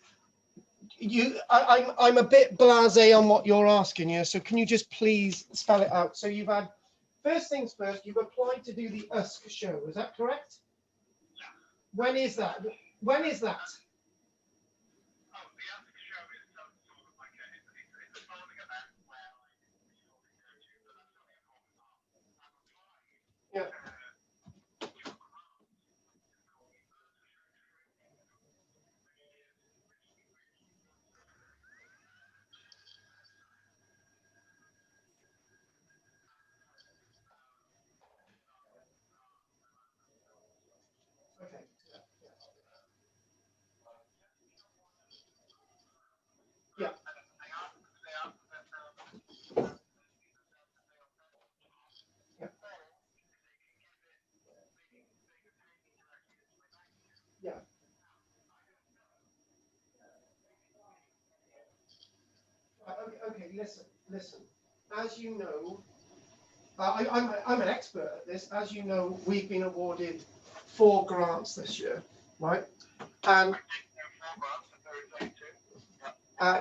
I'm a bit blasé on what you're asking here, so can you just please spell it out? So you've had, first things first, you've applied to do the USC show, is that correct? Yeah. When is that? When is that? Yeah. Okay. Yeah. Yeah. Right, okay, listen. As you know, I'm an expert at this. As you know, we've been awarded 4 grants this year, right? And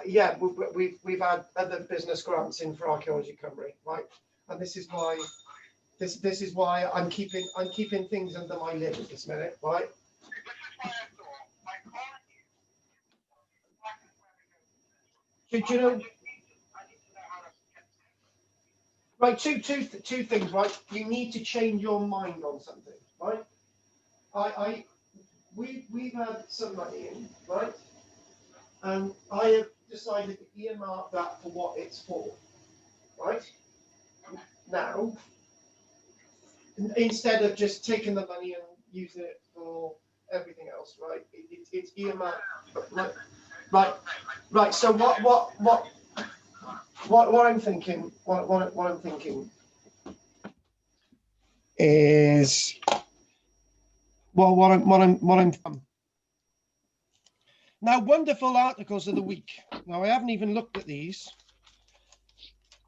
yeah, we've had other business grants in for Archaeology Cymru, right? And this is why this is why I'm keeping things under my lid at this minute, right? Do you know? Right, two things, right? You need to change your mind on something, right? We've had some money in, right? And I have decided to earmark that for what it's for, right? Now, instead of just taking the money and using it for everything else, right? It's earmarked, right. So what I'm thinking, what I'm thinking is, well, what I'm now, wonderful articles of the week. Now, I haven't even looked at these.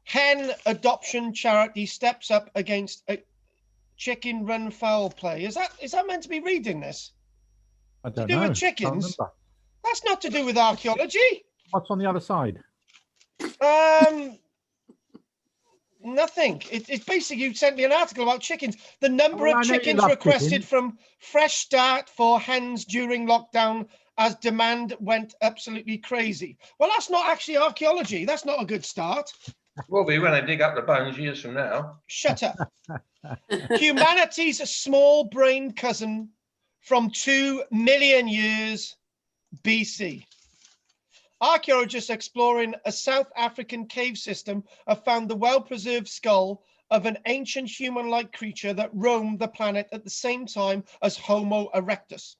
Hen adoption charity steps up against a chicken run foul play. Is that meant to be reading this? I don't to do know. with chickens? Can't remember. That's not to do with archaeology. What's on the other side? Nothing. It's basically, you sent me an article about chickens. The number of chickens requested chickens. from Fresh Start for hens during lockdown as demand went absolutely crazy. Well, that's not actually archaeology. That's not a good start. Will be when I dig up the bones years from now. Shut up. Humanity's small-brained cousin from 2 million years BC. Archaeologists exploring a South African cave system have found the well-preserved skull of an ancient human-like creature that roamed the planet at the same time as Homo erectus,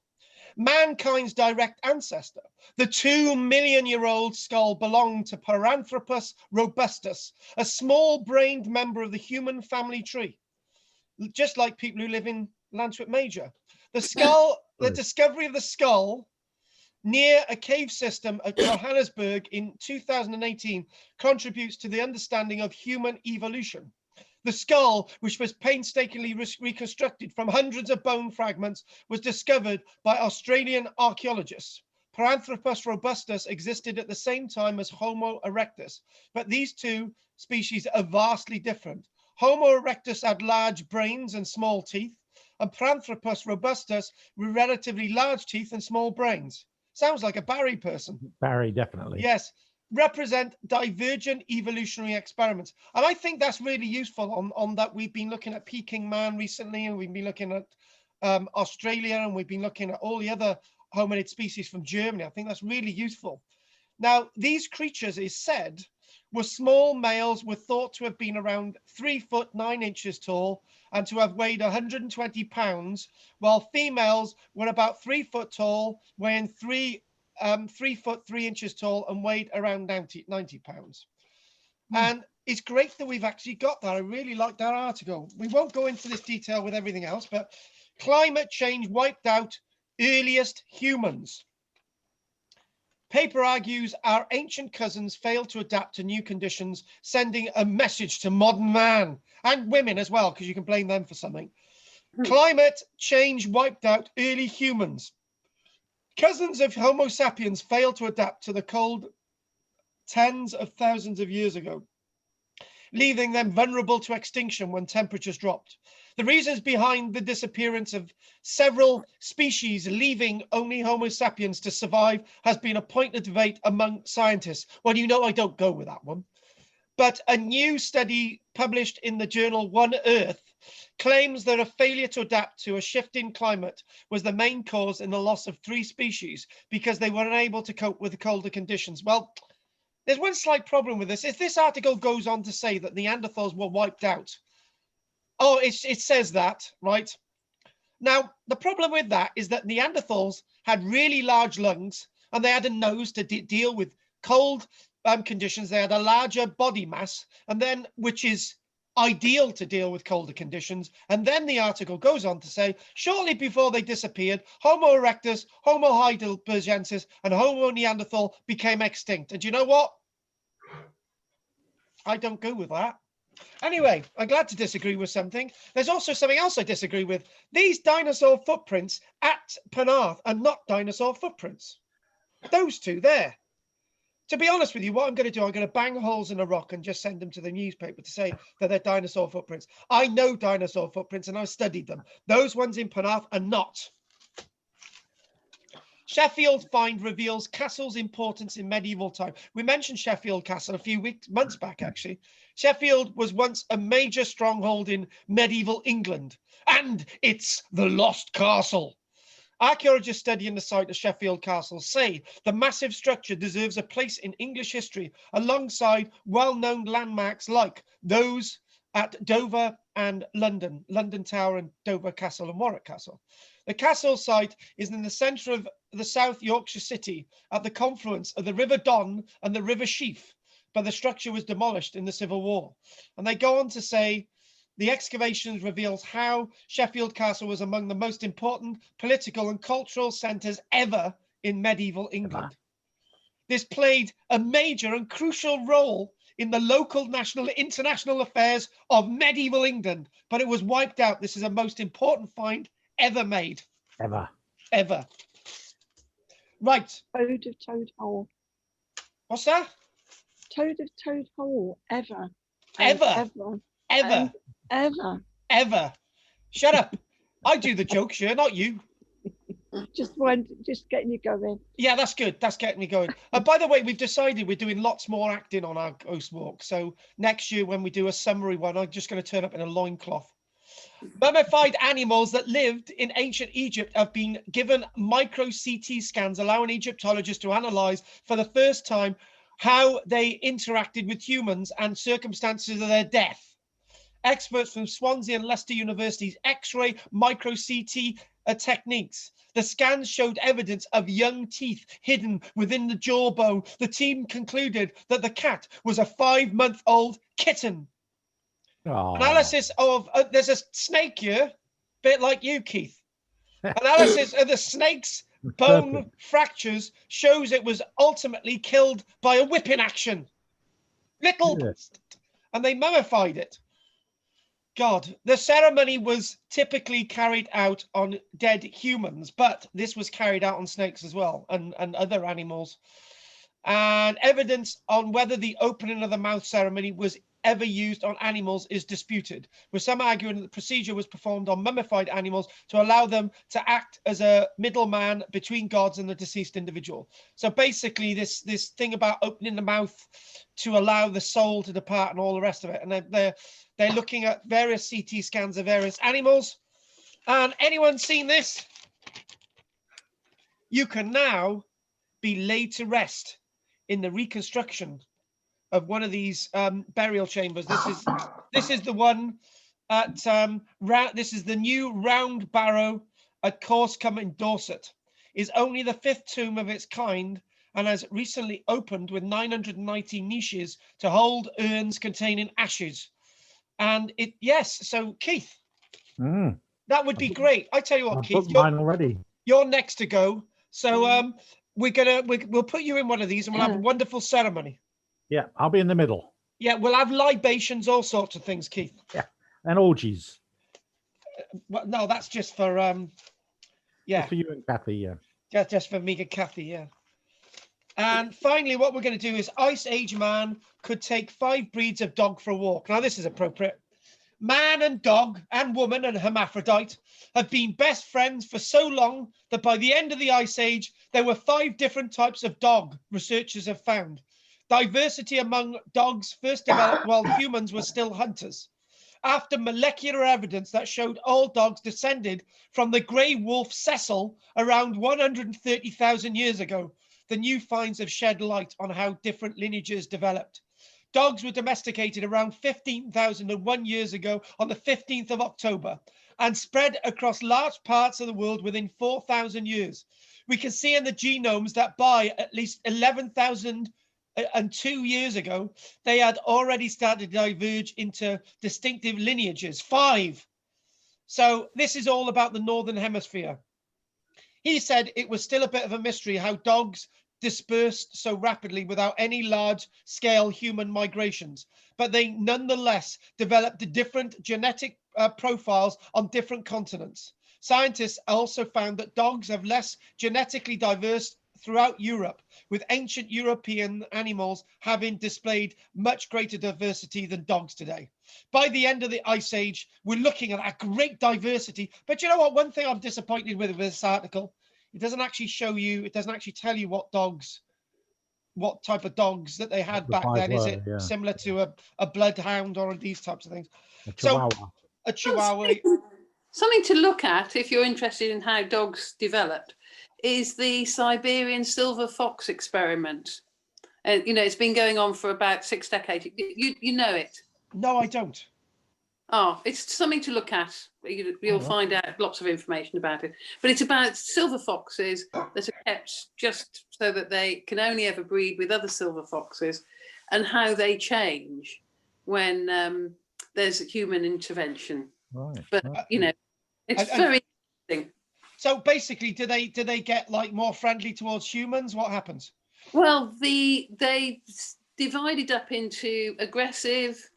mankind's direct ancestor. The 2 million-year-old skull belonged to Paranthropus robustus, a small-brained member of the human family tree, just like people who live in Landswit Major. The discovery of the skull near a cave system at Johannesburg in 2018 contributes to the understanding of human evolution. The skull, which was painstakingly reconstructed from hundreds of bone fragments, was discovered by Australian archaeologists. Paranthropus robustus existed at the same time as Homo erectus, but these two species are vastly different. Homo erectus had large brains and small teeth, and Paranthropus robustus with relatively large teeth and small brains. Sounds like a Barry person. Barry, definitely. Yes. Represent divergent evolutionary experiments. And I think that's really useful on that. We've been looking at Peking man recently, and we've been looking at Australia, and we've been looking at all the other hominid species from Germany. I think that's really useful. Now, these creatures, is said, were small males, were thought to have been around 3 foot 9 inches tall and to have weighed 120 pounds, while females were about 3 foot tall, weighing 3 foot 3 inches tall and weighed around 90 pounds. And it's great that we've actually got that. I really like that article. We won't go into this detail with everything else, but climate change wiped out earliest humans. Paper argues our ancient cousins failed to adapt to new conditions, sending a message to modern man and women as well, because you can blame them for something. Climate change wiped out early humans. Cousins of Homo sapiens failed to adapt to the cold tens of thousands of years ago, leaving them vulnerable to extinction when temperatures dropped. The reasons behind the disappearance of several species, leaving only Homo sapiens to survive, has been a point of debate among scientists. Well, you know, I don't go with that one. But a new study published in the journal One Earth claims that a failure to adapt to a shifting climate was the main cause in the loss of 3 species because they were unable to cope with the colder conditions. Well, there's one slight problem with this. If this article goes on to say that Neanderthals were wiped out, oh, it says that, right? Now, the problem with that is that Neanderthals had really large lungs and they had a nose to deal with cold conditions. They had a larger body mass, and then, which is ideal to deal with colder conditions. And then the article goes on to say, shortly before they disappeared, Homo erectus, Homo heidelbergensis, and Homo neanderthal became extinct. And you know what? I don't go with that. Anyway, I'm glad to disagree with something. There's also something else I disagree with. These dinosaur footprints at Penarth are not dinosaur footprints. Those two there. To be honest with you, what I'm going to do, I'm going to bang holes in a rock and just send them to the newspaper to say that they're dinosaur footprints. I know dinosaur footprints and I've studied them. Those ones in Penarth are not. Sheffield find reveals castle's importance in medieval time. We mentioned Sheffield Castle a few months back, actually. Sheffield was once a major stronghold in medieval England, and it's the lost castle. Archaeologists studying the site of Sheffield Castle say the massive structure deserves a place in English history alongside well-known landmarks like those at Dover and London, London Tower and Dover Castle and Warwick Castle. The castle site is in the centre of the South Yorkshire city at the confluence of the River Don and the River Sheaf, but the structure was demolished in the Civil War. And they go on to say, the excavations reveals how Sheffield Castle was among the most important political and cultural centres ever in medieval England. This played a major and crucial role in the local, national, international affairs of medieval England, but it was wiped out. This is a most important find ever made. Ever. Right. Toad of Toad Hole. What's that? Toad of Toad Hole. Ever. Ever. Ever. Ever. Ever. Shut up. I do the jokes here, not you. Just getting you going. Yeah, that's good. That's getting me going. By the way, we've decided we're doing lots more acting on our Ghost Walk. So next year when we do a summary one, I'm just going to turn up in a loincloth. Mummified animals that lived in ancient Egypt have been given micro CT scans, allowing Egyptologists to analyze for the first time how they interacted with humans and circumstances of their death. Experts from Swansea and Leicester University's X-ray micro CT techniques. The scans showed evidence of young teeth hidden within the jawbone. The team concluded that the cat was a 5-month-old kitten. Aww. Analysis of, there's a snake here, bit like you, Keith. Analysis of the snake's bone fractures shows it was ultimately killed by a whipping action. And they mummified it. God, the ceremony was typically carried out on dead humans, but this was carried out on snakes as well and other animals. And evidence on whether the opening of the mouth ceremony was ever used on animals is disputed, with some arguing that the procedure was performed on mummified animals to allow them to act as a middleman between gods and the deceased individual. So basically this thing about opening the mouth to allow the soul to depart and all the rest of it. And they're looking at various CT scans of various animals. And anyone seen this? You can now be laid to rest in the reconstruction of one of these burial chambers. This is the one at this is the new round barrow at Corscombe in Dorset. Is only the 5th tomb of its kind and has recently opened with 990 niches to hold urns containing ashes. And so Keith, that would be great. I tell you what, Keith, you're next to go. So we'll put you in one of these and we'll have a wonderful ceremony. Yeah, I'll be in the middle. Yeah, we'll have libations, all sorts of things, Keith. Yeah, and orgies. Well, no, that's just for Just for you and Kathy, yeah. Just for me and Kathy, yeah. And finally, what we're going to do is Ice Age man could take 5 breeds of dog for a walk. Now, this is appropriate. Man and dog and woman and hermaphrodite have been best friends for so long that by the end of the Ice Age, there were 5 different types of dog researchers have found. Diversity among dogs first developed while humans were still hunters. After molecular evidence that showed all dogs descended from the grey wolf Cecil around 130,000 years ago, the new finds have shed light on how different lineages developed. Dogs were domesticated around 15,001 years ago on the 15th of October and spread across large parts of the world within 4,000 years. We can see in the genomes that by at least 11,002 years ago, they had already started to diverge into distinctive lineages, 5. So this is all about the Northern Hemisphere. He said it was still a bit of a mystery how dogs dispersed so rapidly without any large-scale human migrations, but they nonetheless developed different genetic profiles on different continents. Scientists also found that dogs have less genetically diverse throughout Europe, with ancient European animals having displayed much greater diversity than dogs today. By the end of the Ice Age, we're looking at a great diversity. But you know what? One thing I'm disappointed with this article It doesn't actually show you, it doesn't actually tell you what dogs, what type of dogs that they had The back then. Is were, it yeah. similar to a bloodhound or these types of things? A Chihuahua. So a Chihuahua. Something to look at if you're interested in how dogs developed is the Siberian silver fox experiment. You know, it's been going on for about 6 decades. You know it? No, I don't. Oh, it's something to look at. You'll find out lots of information about it. But it's about silver foxes that are kept just so that they can only ever breed with other silver foxes, and how they change when there's human intervention. Right. But you know, it's very interesting. So basically, do they get like more friendly towards humans? What happens? Well, they divided up into aggressive,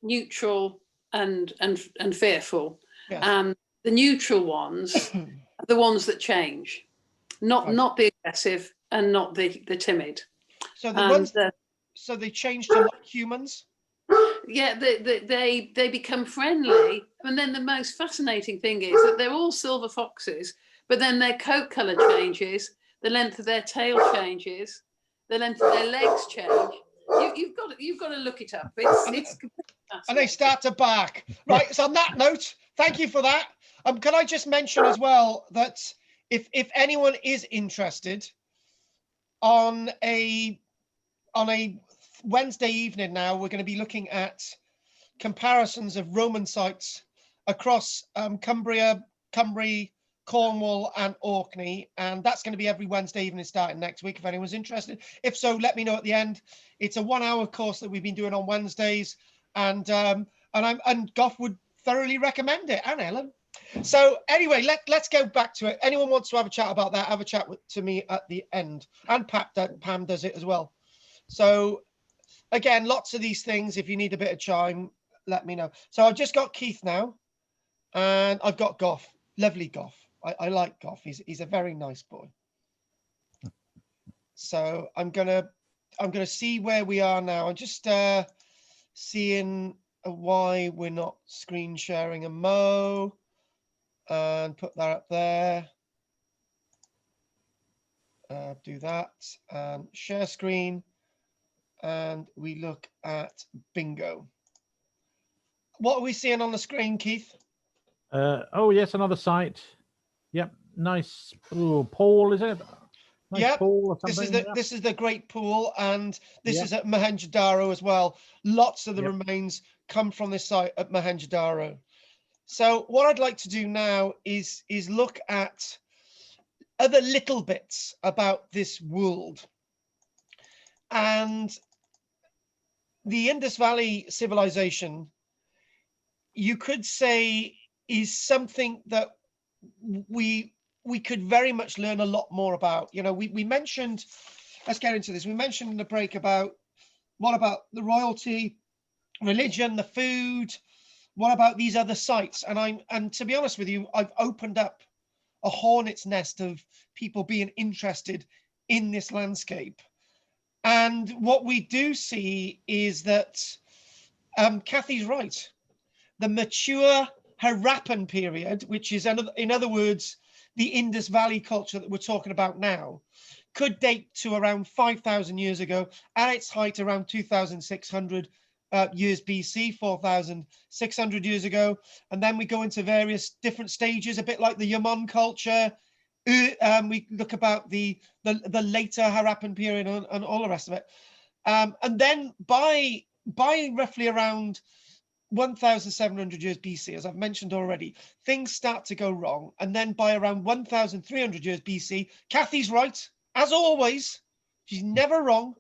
neutral, and fearful. Yes. The neutral ones are the ones that change, not the aggressive and not the timid. So the ones, so they change to like humans. Yeah, they become friendly, and then the most fascinating thing is that they're all silver foxes, but then their coat colour changes, the length of their tail changes, the length of their legs change. You've got to look it up. It's and they start to bark. Right. So on that note, thank you for that. Can I just mention as well that if anyone is interested, on a Wednesday evening now, we're going to be looking at comparisons of Roman sites across Cumbria, Cornwall and Orkney, and that's going to be every Wednesday evening starting next week if anyone's interested. If so, let me know at the end. It's a 1-hour course that we've been doing on Wednesdays, and Goff would thoroughly recommend it, and Ellen. So anyway, let's go back to it. Anyone wants to have a chat about that, have a chat to me at the end, and Pam does it as well. So again, lots of these things, if you need a bit of chime, let me know. So I've just got Keith now, and I've got Goff. Lovely Goff. I like Goff. He's a very nice boy. So I'm gonna see where we are now. I'm just seeing why we're not screen sharing a Mo, and put that up there. Do that and share screen, and we look at bingo. What are we seeing on the screen, Keith? Oh yes, another site. Yep, nice pool, is it? Nice Yep. pool or something. This is the Great Pool, and this is at Mohenjo-Daro as well. Lots of the remains come from this site at Mohenjo-Daro. So what I'd like to do now is look at other little bits about this world. And the Indus Valley civilization, you could say, is something that we could very much learn a lot more about. You know, we mentioned, let's get into this. We mentioned in the break about what about the royalty, religion, the food, what about these other sites? And to be honest with you, I've opened up a hornet's nest of people being interested in this landscape. And what we do see is that Kathy's right. The mature Harappan period, which is, in other words, the Indus Valley culture that we're talking about now, could date to around 5,000 years ago, at its height around 2,600 years BC, 4,600 years ago. And then we go into various different stages, a bit like the Yaman culture. We look about the later Harappan period and all the rest of it. And then by roughly around 1,700 years BC, as I've mentioned already, things start to go wrong. And then by around 1,300 years BC, Kathy's right, as always. She's never wrong.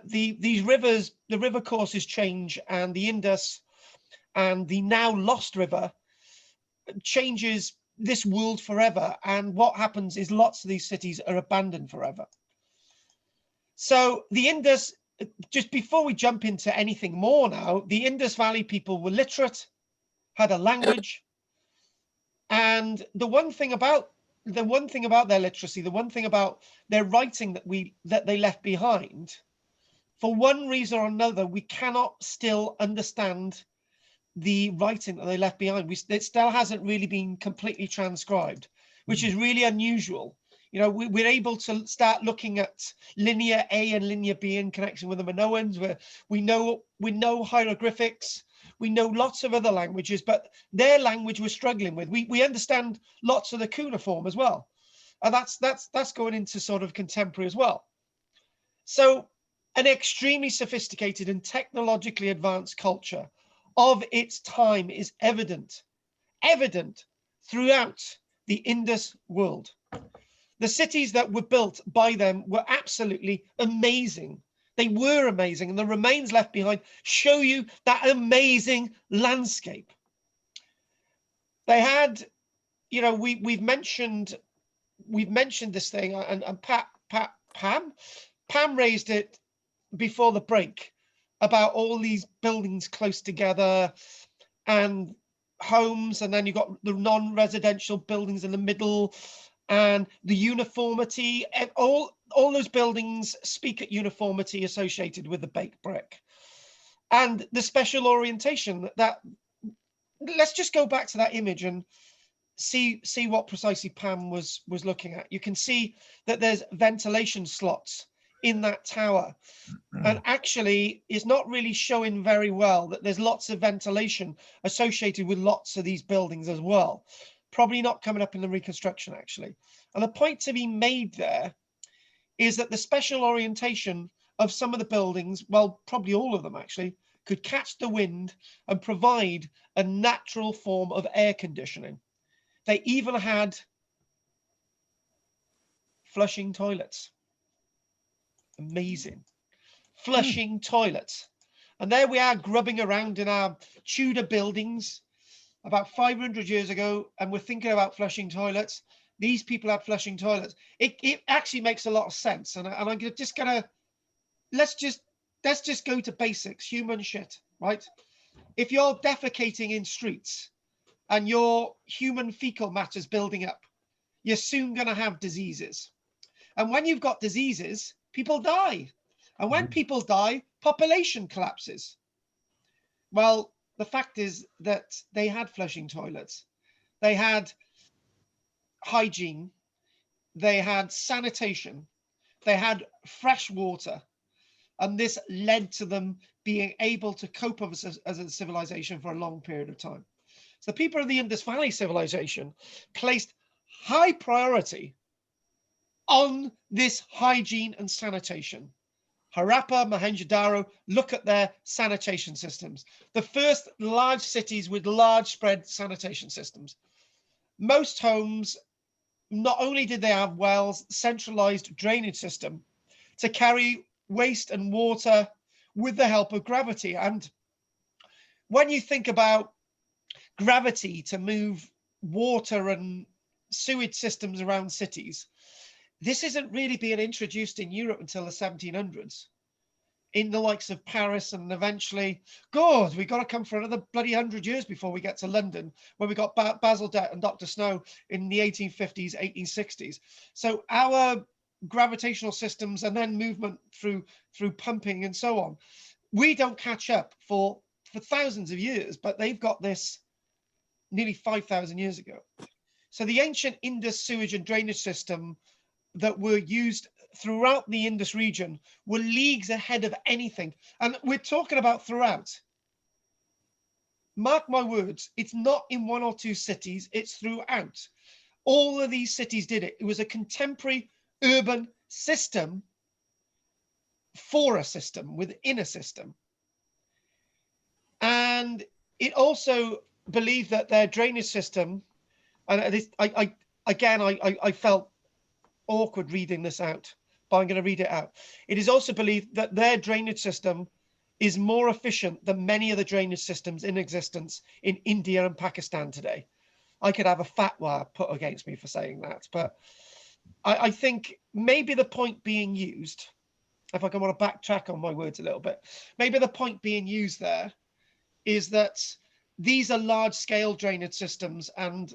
These rivers, the river courses change, and the Indus and the now lost river changes this world forever. And what happens is lots of these cities are abandoned forever. So the Indus, just before we jump into anything more now, the Indus Valley people were literate, had a language, and the one thing about their literacy, the one thing about their writing that they left behind, for one reason or another, we cannot still understand the writing that they left behind. It still hasn't really been completely transcribed. which is really unusual. You know, we're able to start looking at linear A and linear B in connection with the Minoans, where we know hieroglyphics, we know lots of other languages, but their language we're struggling with. We understand lots of the cuneiform as well, and that's going into sort of contemporary as well. So an extremely sophisticated and technologically advanced culture of its time is evident throughout the Indus world. The cities that were built by them were absolutely amazing. They were amazing, and the remains left behind show you that amazing landscape. They had, you know, we've mentioned this thing, and Pam raised it before the break about all these buildings close together and homes, and then you've got the non-residential buildings in the middle, and the uniformity, and all those buildings speak at uniformity associated with the baked brick and the special orientation. That let's just go back to that image and see what precisely Pam was looking at. You can see that there's ventilation slots in that tower, and actually is not really showing very well that there's lots of ventilation associated with lots of these buildings as well. Probably not coming up in the reconstruction, actually. And the point to be made there is that the special orientation of some of the buildings, well, probably all of them actually, could catch the wind and provide a natural form of air conditioning. They even had flushing toilets. Amazing. Flushing toilets. And there we are grubbing around in our Tudor buildings about 500 years ago, and we're thinking about flushing toilets. These people had flushing toilets. It actually makes a lot of sense. And I'm just gonna, let's just go to basics, human shit, right? If you're defecating in streets and your human fecal matter's building up, you're soon gonna have diseases. And when you've got diseases, people die. And when people die, population collapses. Well, the fact is that they had flushing toilets. They had hygiene. They had sanitation. They had fresh water. And this led to them being able to cope as a civilization for a long period of time. So the people of the Indus Valley civilization placed high priority on this hygiene and sanitation. Harappa, Mohenjo-Daro, look at their sanitation systems. The first large cities with large spread sanitation systems. Most homes, not only did they have wells, centralized drainage system to carry waste and water with the help of gravity. And when you think about gravity to move water and sewage systems around cities, this isn't really being introduced in Europe until the 1700s, in the likes of Paris, and eventually, God, we got to come for another bloody 100 years before we get to London, when we got Basil Dett and Dr. Snow in the 1850s, 1860s. So our gravitational systems and then movement through pumping and so on, we don't catch up for thousands of years, but they've got this nearly 5,000 years ago. So the ancient Indus sewage and drainage system that were used throughout the Indus region were leagues ahead of anything. And we're talking about throughout. Mark my words, it's not in one or two cities, it's throughout. All of these cities did it. It was a contemporary urban system for a system, within a system. And it also believed that their drainage system, and this, I felt awkward reading this out, but I'm going to read it out. It is also believed that their drainage system is more efficient than many of the drainage systems in existence in India and Pakistan today. I could have a fatwa put against me for saying that, but I think maybe the point being used, if I can want to backtrack on my words a little bit, maybe the point being used there is that these are large-scale drainage systems, and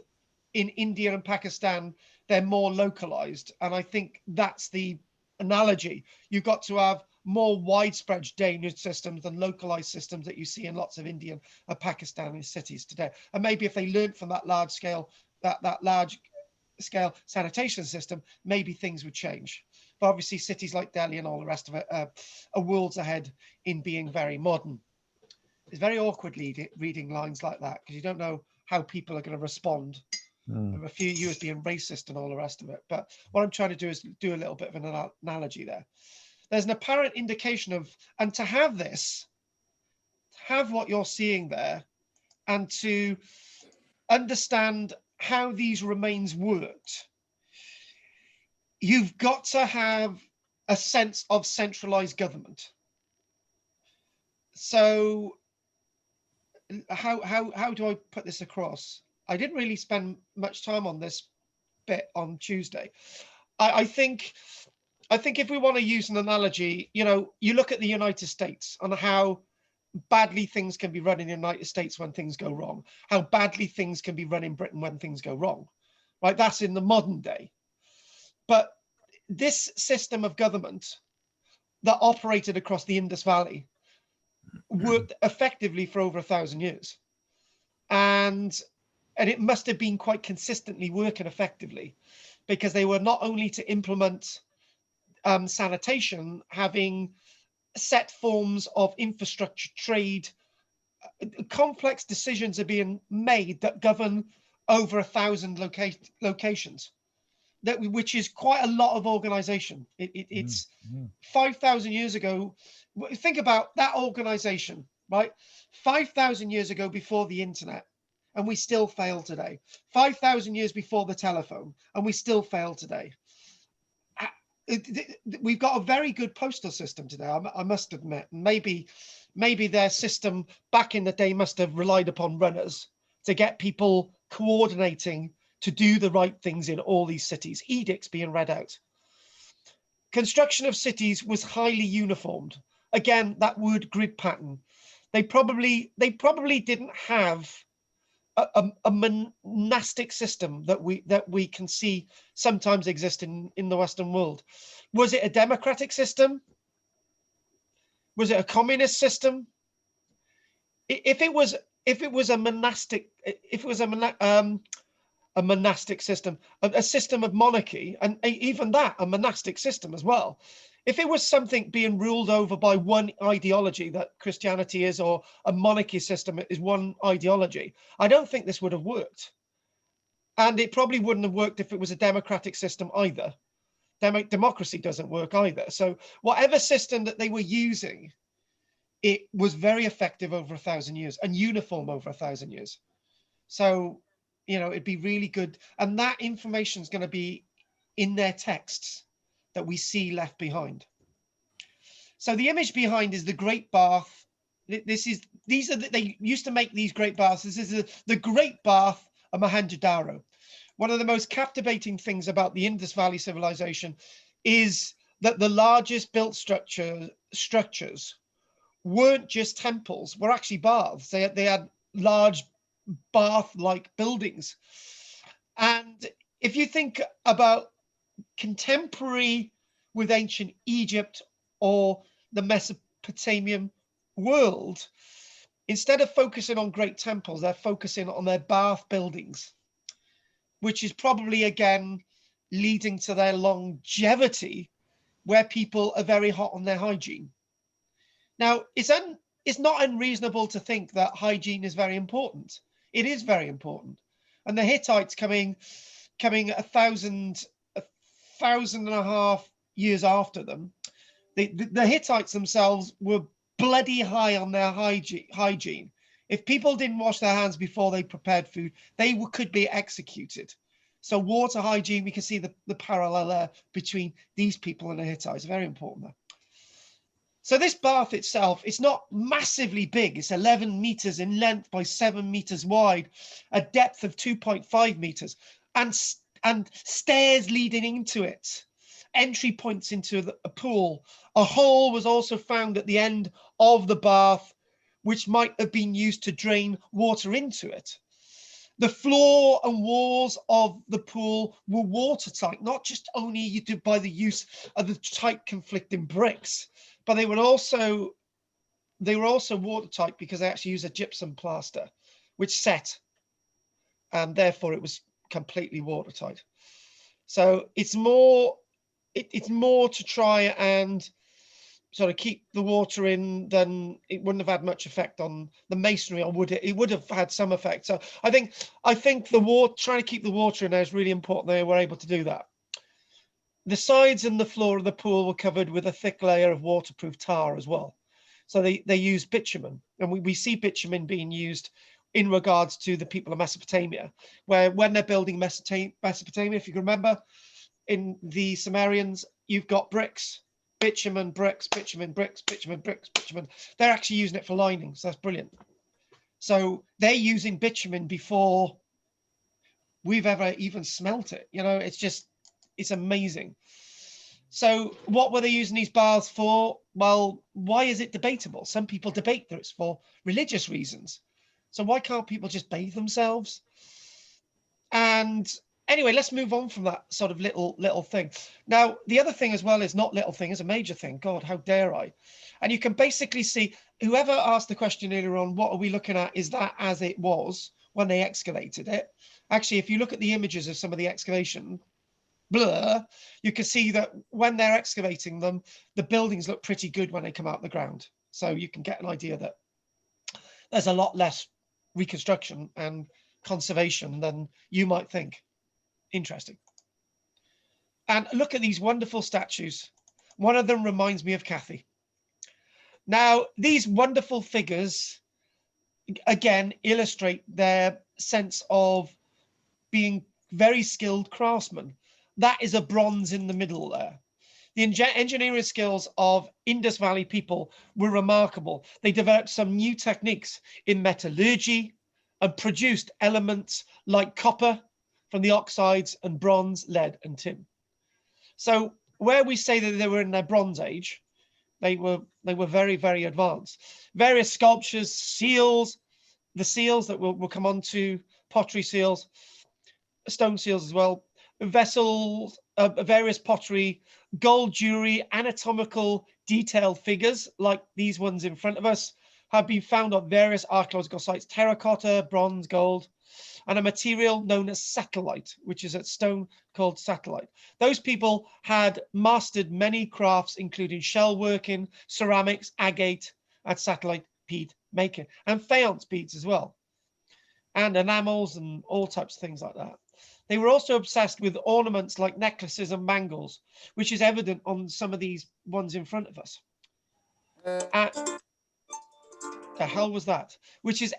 in India and Pakistan, they're more localized. And I think that's the analogy. You've got to have more widespread drainage systems than localized systems that you see in lots of Indian and Pakistani cities today. And maybe if they learned from that large scale, that large scale sanitation system, maybe things would change. But obviously cities like Delhi and all the rest of it are worlds ahead in being very modern. It's very awkward reading lines like that because you don't know how people are going to respond. A few years being racist and all the rest of it. But what I'm trying to do is do a little bit of an analogy there. There's an apparent indication of, and to have this, have what you're seeing there, and to understand how these remains worked, you've got to have a sense of centralized government. So how do I put this across? I didn't really spend much time on this bit on Tuesday. I think if we want to use an analogy, you know, you look at the United States and how badly things can be run in the United States when things go wrong, how badly things can be run in Britain when things go wrong, right? That's in the modern day. But this system of government that operated across the Indus Valley worked effectively for over 1,000 years. And it must have been quite consistently working effectively, because they were not only to implement sanitation, having set forms of infrastructure, trade, complex decisions are being made that govern over 1,000 locations, which is quite a lot of organization. It's 5,000 years ago. Think about that organization, right? 5,000 years ago, before the internet, and we still fail today. 5,000 years before the telephone, and we still fail today. We've got a very good postal system today, I must admit. Maybe their system back in the day must have relied upon runners to get people coordinating to do the right things in all these cities, edicts being read out. Construction of cities was highly uniformed. Again, that word grid pattern. They probably didn't have a monastic system that we can see sometimes exist in the Western world. Was it a democratic system? Was it a communist system? If it was a monastic, a monastic system, a system of monarchy, and even that a monastic system as well. If it was something being ruled over by one ideology, that Christianity is, or a monarchy system is one ideology, I don't think this would have worked. And it probably wouldn't have worked if it was a democratic system either. Democracy doesn't work either. So whatever system that they were using, it was very effective over 1,000 years and uniform over 1,000 years. So, you know, it'd be really good. And that information is going to be in their texts that we see left behind. So the image behind is the Great Bath. They used to make these great baths. This is the Great Bath of Mohenjo-Daro. One of the most captivating things about the Indus Valley civilization is that the largest built structures weren't just temples, were actually baths. They had large bath-like buildings. And if you think about contemporary with ancient Egypt or the Mesopotamian world, instead of focusing on great temples, they're focusing on their bath buildings, which is probably again leading to their longevity, where people are very hot on their hygiene. Now, it's not unreasonable to think that hygiene is very important. It is very important. And the Hittites coming 1,000 and a half years after them, the Hittites themselves were bloody high on their hygiene. If people didn't wash their hands before they prepared food, they could be executed. So water hygiene, we can see the parallel there between these people and the Hittites. Very important there. So this bath itself, it's not massively big. It's 11 meters in length by 7 meters wide, a depth of 2.5 meters, and stairs leading into it, entry points into a pool. A hole was also found at the end of the bath, which might have been used to drain water into it. The floor and walls of the pool were watertight, not just only by the use of the tight conflicting bricks, but they were also watertight because they actually used a gypsum plaster, which set, and therefore it was completely watertight. So it's more to try and sort of keep the water in, then it wouldn't have had much effect on the masonry, or would it? It would have had some effect. So I think the water, trying to keep the water in there is really important. They were able to do that. The sides and the floor of the pool were covered with a thick layer of waterproof tar as well. So they used bitumen, and we see bitumen being used in regards to the people of Mesopotamia, where when they're building Mesopotamia, if you can remember, in the Sumerians, you've got bricks, bitumen, bricks, bitumen, bricks, bitumen, bricks, bitumen. They're actually using it for linings. That's brilliant. So they're using bitumen before we've ever even smelt it. You know, it's amazing. So what were they using these baths for? Well, why is it debatable? Some people debate that it's for religious reasons. So why can't people just bathe themselves? And anyway, let's move on from that sort of little thing. Now, the other thing as well is not little thing, is a major thing. God, how dare I? And you can basically see, whoever asked the question earlier on, what are we looking at? Is that as it was when they excavated it? Actually, if you look at the images of some of the excavation, you can see that when they're excavating them, the buildings look pretty good when they come out of the ground. So you can get an idea that there's a lot less reconstruction and conservation than you might think. Interesting. And look at these wonderful statues. One of them reminds me of Kathy. Now, these wonderful figures, again, illustrate their sense of being very skilled craftsmen. That is a bronze in the middle there. The engineering skills of Indus Valley people were remarkable. They developed some new techniques in metallurgy and produced elements like copper from the oxides and bronze, lead and tin. So where we say that they were in their Bronze Age, they were very, very advanced. Various sculptures, seals, the seals that we'll come on to, pottery seals, stone seals as well, vessels, various pottery, gold jewelry, anatomical detailed figures like these ones in front of us have been found on various archaeological sites: terracotta, bronze, gold, and a material known as satellite, which is a stone called satellite. Those people had mastered many crafts, including shell working, ceramics, agate, and satellite bead making, and faience beads as well, and enamels and all types of things like that. They were also obsessed with ornaments like necklaces and bangles, which is evident on some of these ones in front of us. The hell was that? Which is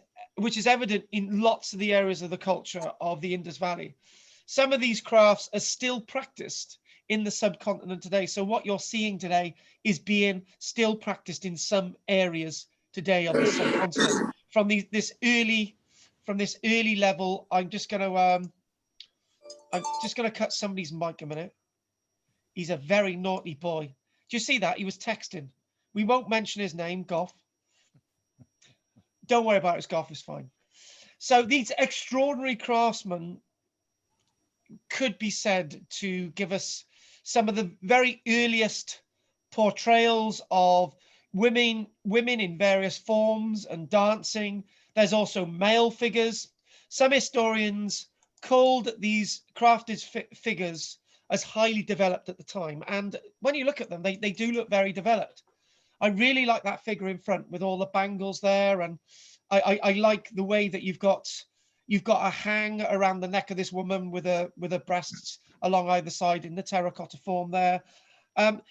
evident in lots of the areas of the culture of the Indus Valley. Some of these crafts are still practiced in the subcontinent today. So what you're seeing today is being still practiced in some areas today on the subcontinent. From this early level, I'm just going to cut somebody's mic a minute. He's a very naughty boy. Do you see that? He was texting. We won't mention his name, Goff. Don't worry about it, Goff is fine. So these extraordinary craftsmen could be said to give us some of the very earliest portrayals of women in various forms and dancing. There's also male figures. Some historians called these crafted figures as highly developed at the time. And when you look at them, they do look very developed. I really like that figure in front with all the bangles there. And I like the way that you've got a hang around the neck of this woman with her breasts along either side in the terracotta form there.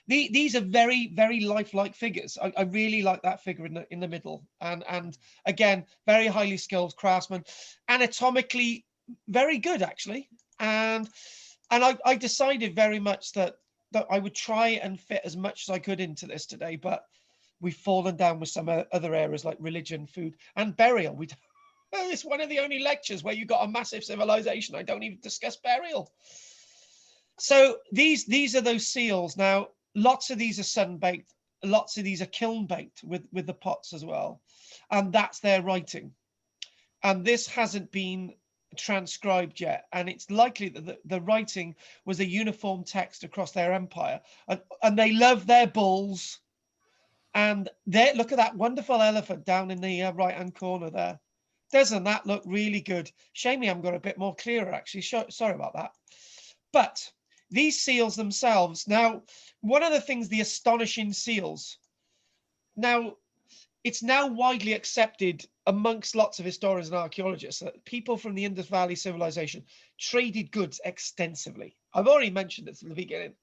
These are very, very lifelike figures. I really like that figure in the middle. And again, very highly skilled craftsman, anatomically very good, actually. And I decided very much that I would try and fit as much as I could into this today, but we've fallen down with some other areas like religion, food, and burial. It's one of the only lectures where you got a massive civilization. I don't even discuss burial. So these are those seals. Now, lots of these are sun-baked. Lots of these are kiln-baked with the pots as well. And that's their writing. And this hasn't been transcribed yet. And it's likely that the writing was a uniform text across their empire. And they love their bulls. And look at that wonderful elephant down in the right-hand corner there. Doesn't that look really good? Shame we haven't got a bit more clearer, actually. Sorry about that. But these seals themselves. Now, one of the things, the astonishing seals. Now, it's now widely accepted amongst lots of historians and archaeologists that people from the Indus Valley Civilization traded goods extensively. I've already mentioned this at the beginning.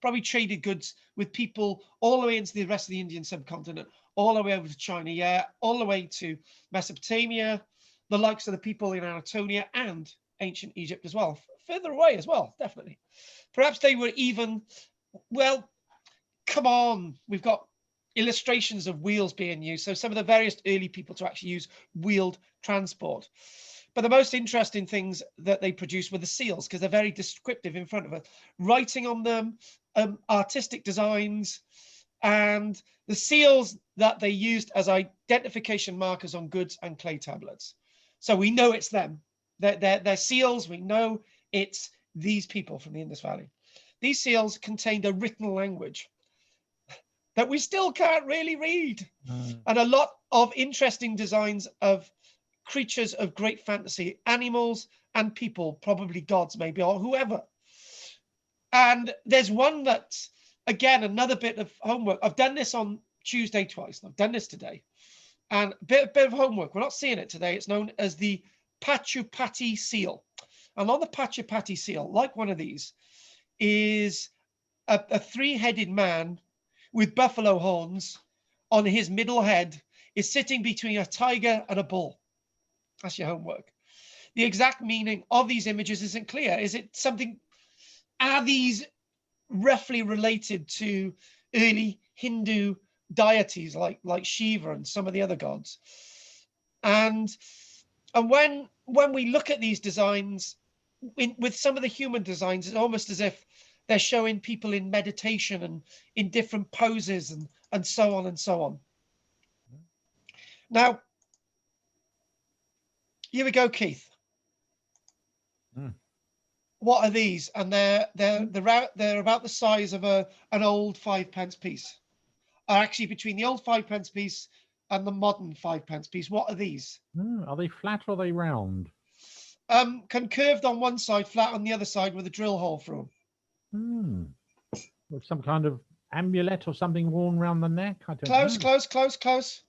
Probably traded goods with people all the way into the rest of the Indian subcontinent, all the way over to China, yeah, all the way to Mesopotamia, the likes of the people in Anatolia and ancient Egypt as well, further away as well, definitely. Perhaps they were even, well, come on, we've got illustrations of wheels being used. So some of the various early people to actually use wheeled transport. But the most interesting things that they produced were the seals, because they're very descriptive in front of us, writing on them, artistic designs, and the seals that they used as identification markers on goods and clay tablets. So we know it's them. They're seals. We know it's these people from the Indus Valley. These seals contained a written language that we still can't really read, and a lot of interesting designs of creatures of great fantasy, animals and people, probably gods maybe, or whoever. And there's one that, again, another bit of homework. I've done this on Tuesday twice, and I've done this today. And a bit of homework. We're not seeing it today. It's known as the Patupati Seal. And on the Patupati Seal, like one of these, is a three-headed man with buffalo horns on his middle head, is sitting between a tiger and a bull. That's your homework. The exact meaning of these images isn't clear. Is it something, are these roughly related to early Hindu deities like Shiva and some of the other gods? And when we look at these designs, with some of the human designs, it's almost as if they're showing people in meditation and in different poses and so on and so on. Now, here we go, Keith. What are these? And they're about the size of an old 5p piece. Are actually between the old 5p piece and the modern 5p piece. What are these? Are they flat or are they round? Concurved on one side, flat on the other side, with a drill hole through them. With some kind of amulet or something worn around the neck. I don't know. Close.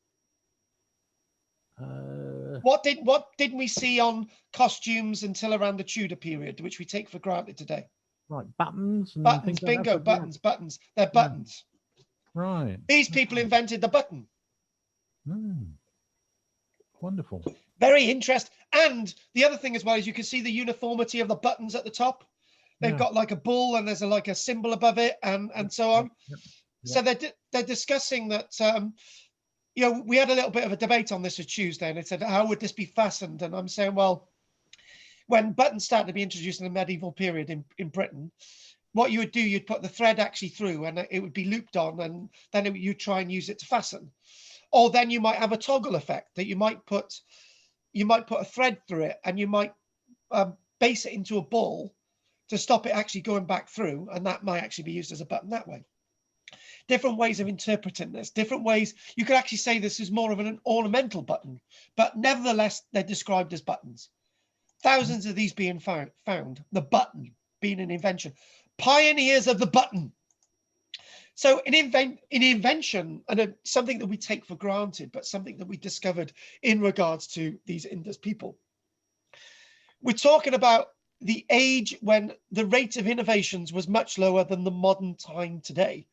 What didn't we see on costumes until around the Tudor period, which we take for granted today? Right, buttons. And buttons, things bingo, like that. buttons. They're buttons. Right. These people invented the button. Wonderful. Very interesting. And the other thing as well is you can see the uniformity of the buttons at the top. They've got like a bull and there's like a symbol above it and so on. So they're discussing that, you know, we had a little bit of a debate on this on Tuesday, and it said, how would this be fastened? And I'm saying, well, when buttons started to be introduced in the medieval period in Britain, what you would do, you'd put the thread actually through and it would be looped on, and then you'd try and use it to fasten. Or then you might have a toggle effect that you might put a thread through it, and you might base it into a ball to stop it actually going back through, and that might actually be used as a button that way. Different ways of interpreting this, different ways. You could actually say this is more of an ornamental button, but nevertheless, they're described as buttons. Thousands of these being found, the button being an invention. Pioneers of the button. So an invention, and something that we take for granted, but something that we discovered in regards to these Indus people. We're talking about the age when the rate of innovations was much lower than the modern time today.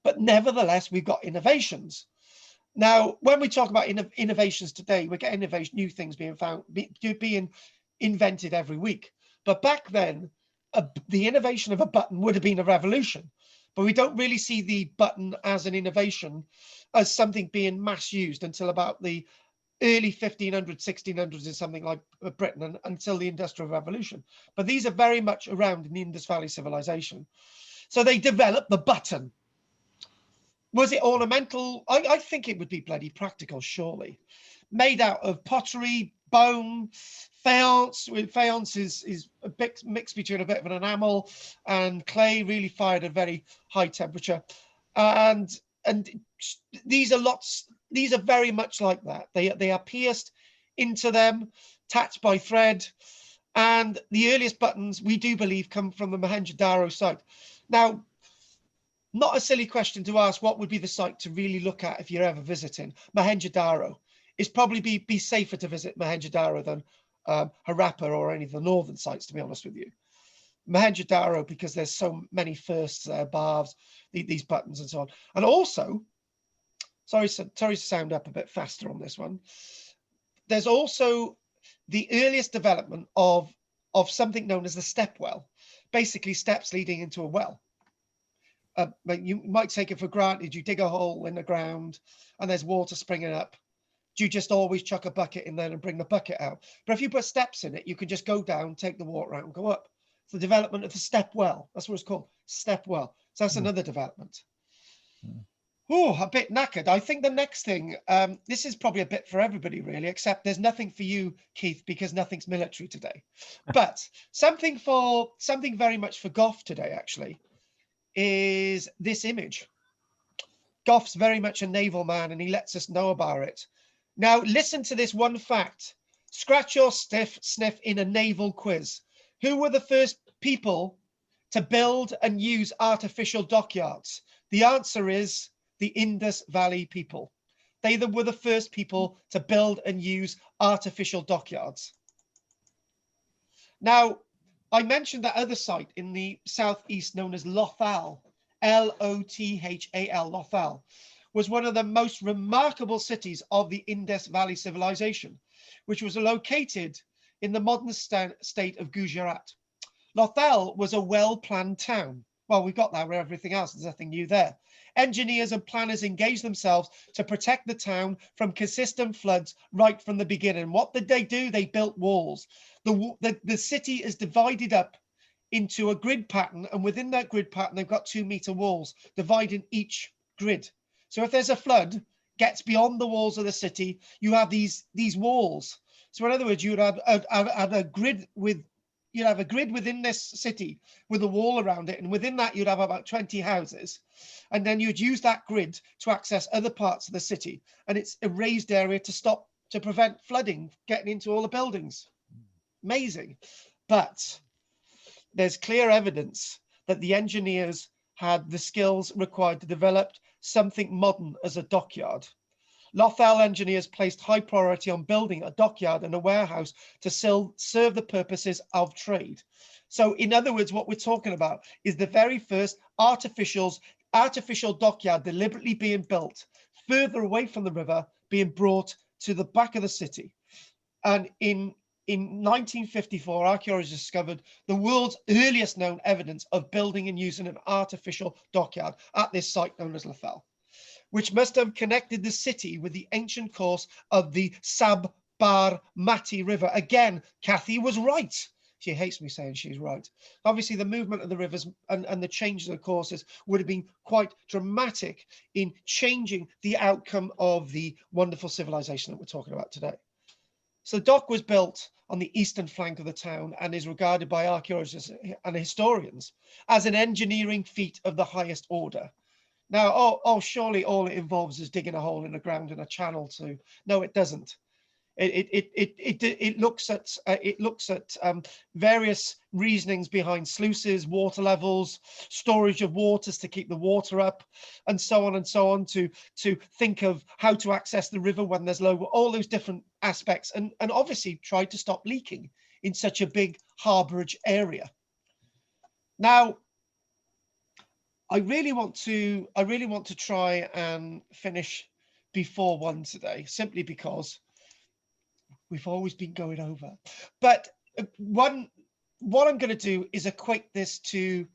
But nevertheless, we've got innovations. Now, when we talk about innovations today, we're getting new things being being invented every week. But back then, the innovation of a button would have been a revolution. But we don't really see the button as an innovation, as something being mass used until about the early 1500s, 1600s in something like Britain, and until the Industrial Revolution. But these are very much around in the Indus Valley Civilization. So they developed the button. Was it ornamental? I think it would be bloody practical, surely. Made out of pottery, bone, faience. Faience is a mix between a bit of an enamel and clay, really fired at a very high temperature. And these are very much like that. They are pierced into them, attached by thread, And the earliest buttons, we do believe, come from the Mohenjo-Daro site. Now, not a silly question to ask, what would be the site to really look at if you're ever visiting Mohenjo-Daro? It's probably be safer to visit Mohenjo-Daro than Harappa or any of the northern sites, to be honest with you. Mohenjo-Daro, because there's so many firsts there, baths, these buttons and so on. And also, sorry to sound up a bit faster on this one, there's also the earliest development of something known as the step well, basically steps leading into a well. You might take it for granted, you dig a hole in the ground and there's water springing up. Do you just always chuck a bucket in there and bring the bucket out? But if you put steps in it, you can just go down, take the water out and go up. It's the development of the step well. That's what it's called, step well. So that's another development. Oh, a bit knackered. I think the next thing, this is probably a bit for everybody really, except there's nothing for you, Keith, because nothing's military today. But something very much for Gough today, actually, is this image. Gough's very much a naval man and he lets us know about it. Now, listen to this one fact. Scratch your sniff in a naval quiz. Who were the first people to build and use artificial dockyards? The answer is the Indus Valley people. They were the first people to build and use artificial dockyards. Now, I mentioned that other site in the southeast known as Lothal, L-O-T-H-A-L, Lothal, was one of the most remarkable cities of the Indus Valley Civilization, which was located in the modern state of Gujarat. Lothal was a well-planned town. Well, we got that with everything else. There's nothing new there. Engineers and planners engaged themselves to protect the town from consistent floods right from the beginning. What did they do? They built walls. The city is divided up into a grid pattern, and within that grid pattern, they've got 2-meter walls dividing each grid. So if there's a flood, gets beyond the walls of the city, you have these walls. So in other words, you would have a grid with, you'd have a grid within this city with a wall around it, and within that you'd have about 20 houses, and then you'd use that grid to access other parts of the city, and it's a raised area to prevent flooding getting into all the buildings. Amazing. But there's clear evidence that the engineers had the skills required to develop something modern as a dockyard. Lothal engineers placed high priority on building a dockyard and a warehouse to serve the purposes of trade. So in other words, what we're talking about is the very first artificial dockyard deliberately being built further away from the river, being brought to the back of the city. And in 1954, archaeologists discovered the world's earliest known evidence of building and using an artificial dockyard at this site known as Lothal, which must have connected the city with the ancient course of the Sabarmati River. Again, Kathy was right. She hates me saying she's right. Obviously, the movement of the rivers and the change of the courses would have been quite dramatic in changing the outcome of the wonderful civilization that we're talking about today. So the dock was built on the eastern flank of the town and is regarded by archaeologists and historians as an engineering feat of the highest order. Now, surely all it involves is digging a hole in the ground in a channel to. No, it doesn't. It looks at various reasonings behind sluices, water levels, storage of waters to keep the water up, and so on to think of how to access the river when there's low, all those different aspects, and obviously try to stop leaking in such a big harbourage area. Now, I really want to try and finish before 1 today, simply because we've always been going over. But what I'm going to do is equate this to,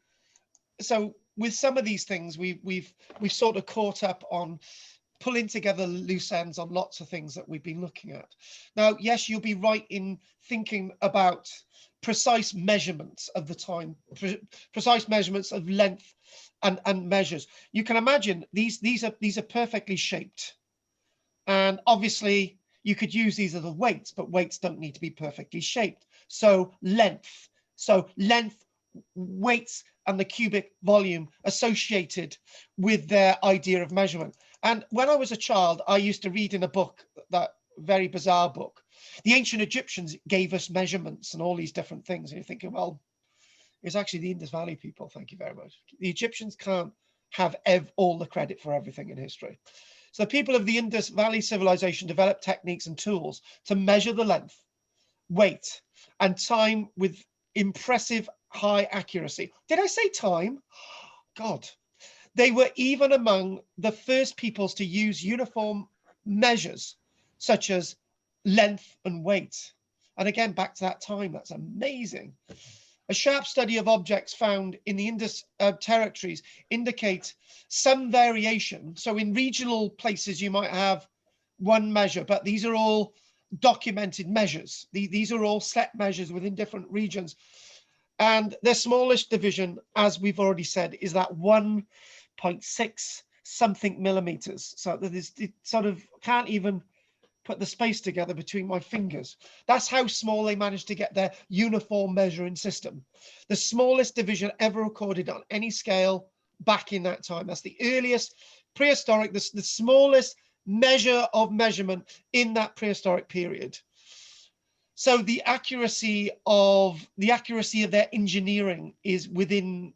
so with some of these things, we've sort of caught up on pulling together loose ends on lots of things that we've been looking at. Now, yes, you'll be right in thinking about precise measurements of the time, precise measurements of length and measures. You can imagine these are perfectly shaped, and obviously you could use these as the weights, but weights don't need to be perfectly shaped. So length, weights, and the cubic volume associated with their idea of measurement. And when I was a child, I used to read in a book that very bizarre book. The ancient Egyptians gave us measurements and all these different things. And you're thinking, well, it's actually the Indus Valley people. Thank you very much. The Egyptians can't have all the credit for everything in history. So the people of the Indus Valley civilization developed techniques and tools to measure the length, weight, and time with impressive high accuracy. Did I say time? God. They were even among the first peoples to use uniform measures such as length and weight. And again, back to that time, that's amazing. A sharp study of objects found in the Indus territories indicate some variation. So in regional places, you might have one measure, but these are all documented measures. These are all set measures within different regions. And the smallest division, as we've already said, is that 1.6 something millimeters. So that is, it sort of can't even put the space together between my fingers. That's how small they managed to get their uniform measuring system. The smallest division ever recorded on any scale back in that time. That's the earliest prehistoric, the smallest measure of measurement in that prehistoric period. So the accuracy of their engineering is within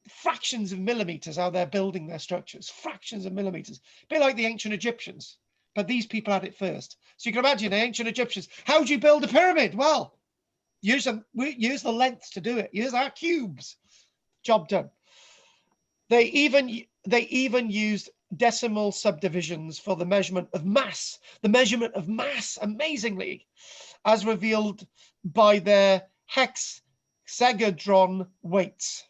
fractions of millimeters how they're building their structures, fractions of millimeters, a bit like the ancient Egyptians, but these people had it first. So you can imagine the ancient Egyptians, how do you build a pyramid? Well, use the lengths to do it, use our cubes, job done. They even used decimal subdivisions for the measurement of mass, amazingly, as revealed by their hexagon weights.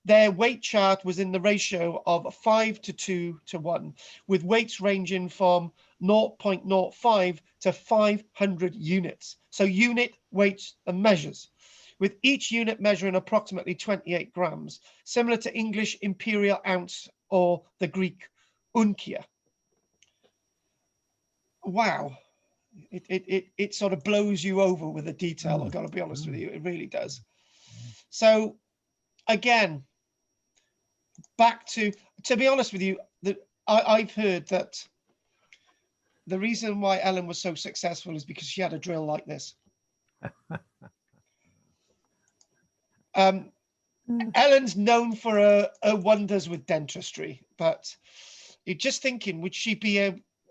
Their weight chart was in the ratio of 5 to 2 to 1, with weights ranging from 0.05 to 500 units. So unit, weights, and measures, with each unit measuring approximately 28 grams, similar to English imperial ounce or the Greek unkia. Wow. It sort of blows you over with the detail. I've got to be honest with you, it really does. So again, back to be honest with you, I've heard that the reason why Ellen was so successful is because she had a drill like this. Ellen's known for her wonders with dentistry, but you're just thinking,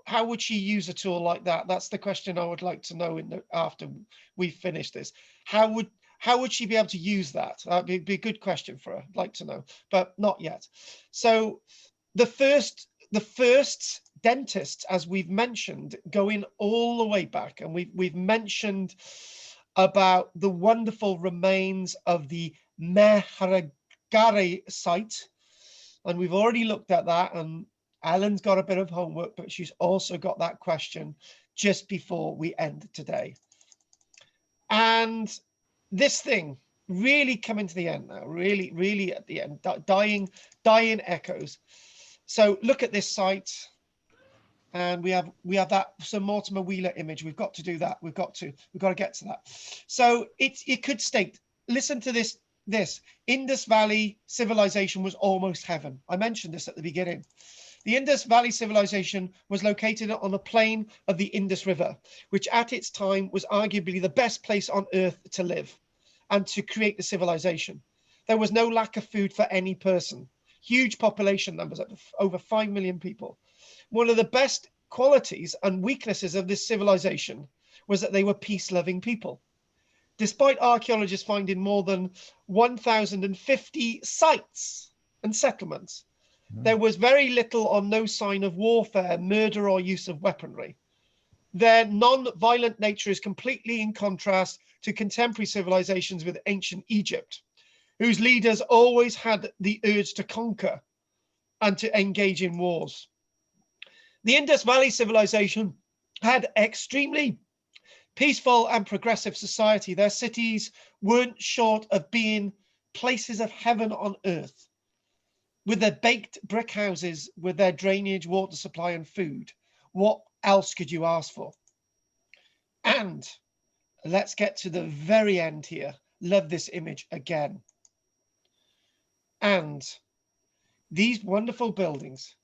how would she use a tool like that? That's the question I would like to know after we finish this. How would she be able to use that? That'd be a good question for her. I'd like to know, but not yet. So the first dentists, as we've mentioned, going all the way back, and we've mentioned about the wonderful remains of the Mohenjodaro site, and we've already looked at that, and Ellen's got a bit of homework, but she's also got that question just before we end today. And this thing really coming to the end now, really at the end, dying echoes. So look at this site, and we have that Sir Mortimer Wheeler image. We've got to do that. We've got to get to that. So it could state, listen to this. Indus Valley civilization was almost heaven. I mentioned this at the beginning. The Indus Valley civilization was located on the plain of the Indus River, which at its time was arguably the best place on earth to live and to create the civilization. There was no lack of food for any person. Huge population numbers, over 5 million people. One of the best qualities and weaknesses of this civilization was that they were peace-loving people. Despite archaeologists finding more than 1,050 sites and settlements, there was very little or no sign of warfare, murder, or use of weaponry. Their non-violent nature is completely in contrast to contemporary civilizations with ancient Egypt, whose leaders always had the urge to conquer and to engage in wars. The Indus Valley civilization had extremely peaceful and progressive society. Their cities weren't short of being places of heaven on earth, with their baked brick houses, with their drainage, water supply, and food. What else could you ask for? And let's get to the very end here. Love this image again. And these wonderful buildings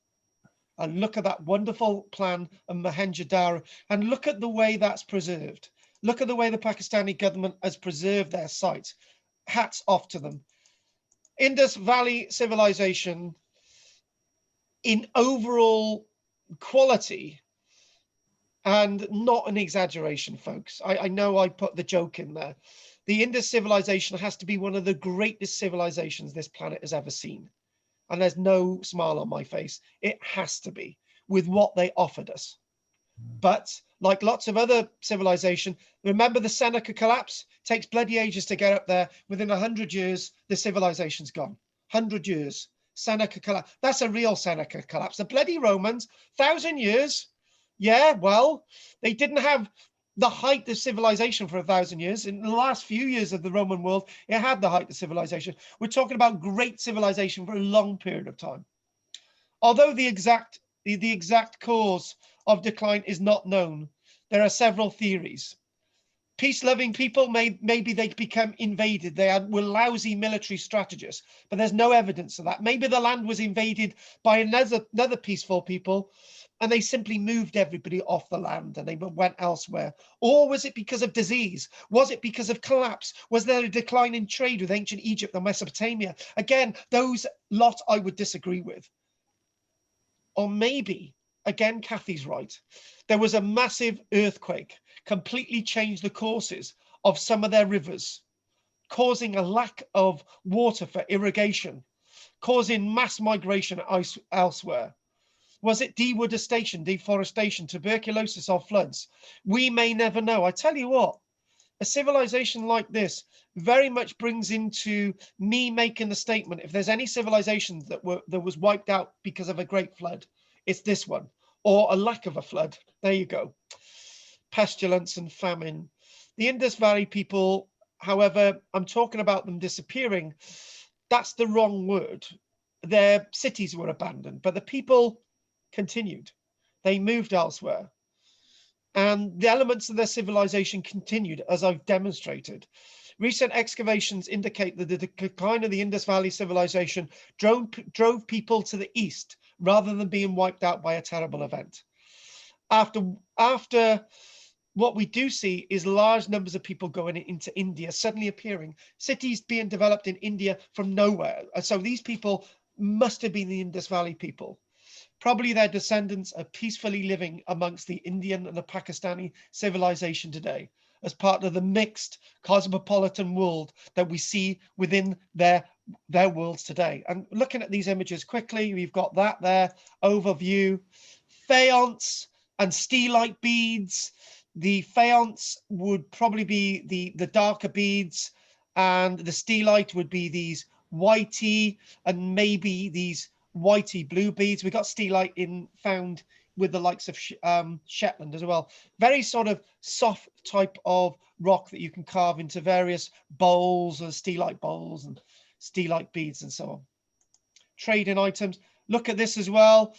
And look at that wonderful plan of Mohenjo-Daro, and look at the way that's preserved. Look at the way the Pakistani government has preserved their site. Hats off to them. Indus Valley Civilization, in overall quality, and not an exaggeration, folks. I know I put the joke in there. The Indus civilization has to be one of the greatest civilizations this planet has ever seen. And there's no smile on my face. It has to be, with what they offered us. But like lots of other civilization, remember the Seneca collapse? Takes bloody ages to get up there. Within 100 years, the civilization's gone. 100 years. Seneca collapse. That's a real Seneca collapse. The bloody Romans, 1,000 years. Yeah, well, they didn't have the height of civilization for 1,000 years. In the last few years of the Roman world, it had the height of civilization. We're talking about great civilization for a long period of time. Although the exact cause of decline is not known, there are several theories. Peace-loving people, maybe they become invaded. They were lousy military strategists, but there's no evidence of that. Maybe the land was invaded by another peaceful people, and they simply moved everybody off the land and they went elsewhere. Or was it because of disease? Was it because of collapse? Was there a decline in trade with ancient Egypt and Mesopotamia? Again, those lot I would disagree with. Or maybe, again, Kathy's right, there was a massive earthquake, completely changed the courses of some of their rivers, causing a lack of water for irrigation, causing mass migration elsewhere. Was it deforestation, tuberculosis, or floods? We may never know. I tell you what, a civilization like this very much brings into me making the statement, if there's any civilizations that was wiped out because of a great flood, it's this one, or a lack of a flood. There you go. Pestilence and famine. The Indus Valley people, however, I'm talking about them disappearing. That's the wrong word. Their cities were abandoned, but the people continued. They moved elsewhere. And the elements of their civilization continued, as I've demonstrated. Recent excavations indicate that the decline of the Indus Valley civilization drove people to the east rather than being wiped out by a terrible event. After what we do see is large numbers of people going into India, suddenly appearing, cities being developed in India from nowhere. So these people must have been the Indus Valley people. Probably their descendants are peacefully living amongst the Indian and the Pakistani civilization today as part of the mixed cosmopolitan world that we see within their worlds today. And looking at these images quickly, we've got that there, overview, faience and steelite beads. The faience would probably be the darker beads, and the steelite would be these whitey and maybe these whitey blue beads. We got steelite found with the likes of Shetland as well. Very sort of soft type of rock that you can carve into various bowls and steelite bowls and steelite beads and so on. Trading items. Look at this as well.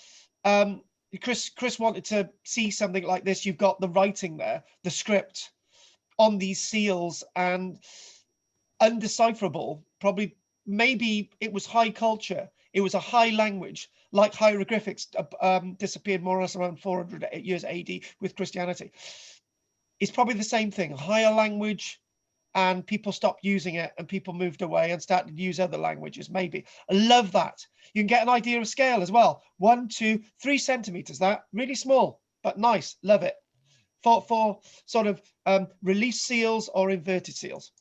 Chris wanted to see something like this. You've got the writing there, the script on these seals, and undecipherable. Probably, maybe it was high culture. It was a high language, like hieroglyphics disappeared more or less around 400 years AD with Christianity. It's probably the same thing, higher language, and people stopped using it and people moved away and started to use other languages, maybe. I love that. You can get an idea of scale as well. 1, 2, 3 centimeters, that really small, but nice, love it. For sort of relief seals or inverted seals.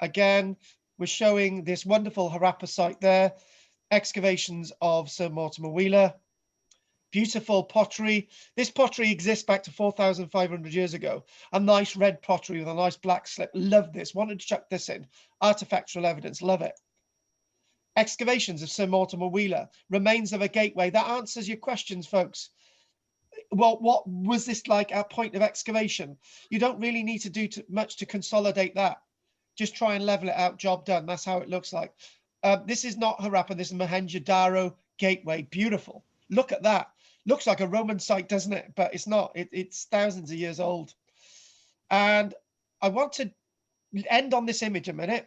Again, we're showing this wonderful Harappa site there, excavations of Sir Mortimer Wheeler, beautiful pottery. This pottery exists back to 4,500 years ago. A nice red pottery with a nice black slip. Love this, wanted to chuck this in. Artifactual evidence, love it. Excavations of Sir Mortimer Wheeler, remains of a gateway. That answers your questions, folks. Well, what was this like at point of excavation? You don't really need to do much to consolidate that. Just try and level it out, job done. That's how it looks like. This is not Harappa, this is Mohenjo-Daro Gateway. Beautiful. Look at that. Looks like a Roman site, doesn't it? But it's not. It's thousands of years old. And I want to end on this image a minute.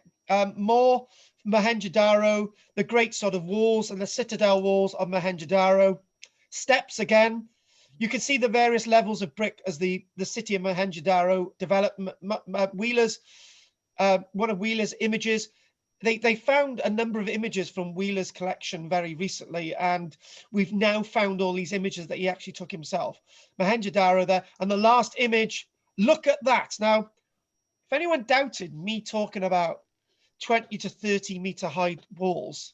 More Mohenjo-Daro, the great sort of walls and the citadel walls of Mohenjo-Daro. steps again. You can see the various levels of brick as the city of Mohenjo-Daro developed. Wheeler's, one of Wheeler's images, they found a number of images from Wheeler's collection very recently, and we've now found all these images that he actually took himself. Mohenjo-Daro there, and the last image, look at that. Now, if anyone doubted me talking about 20 to 30 meter high walls,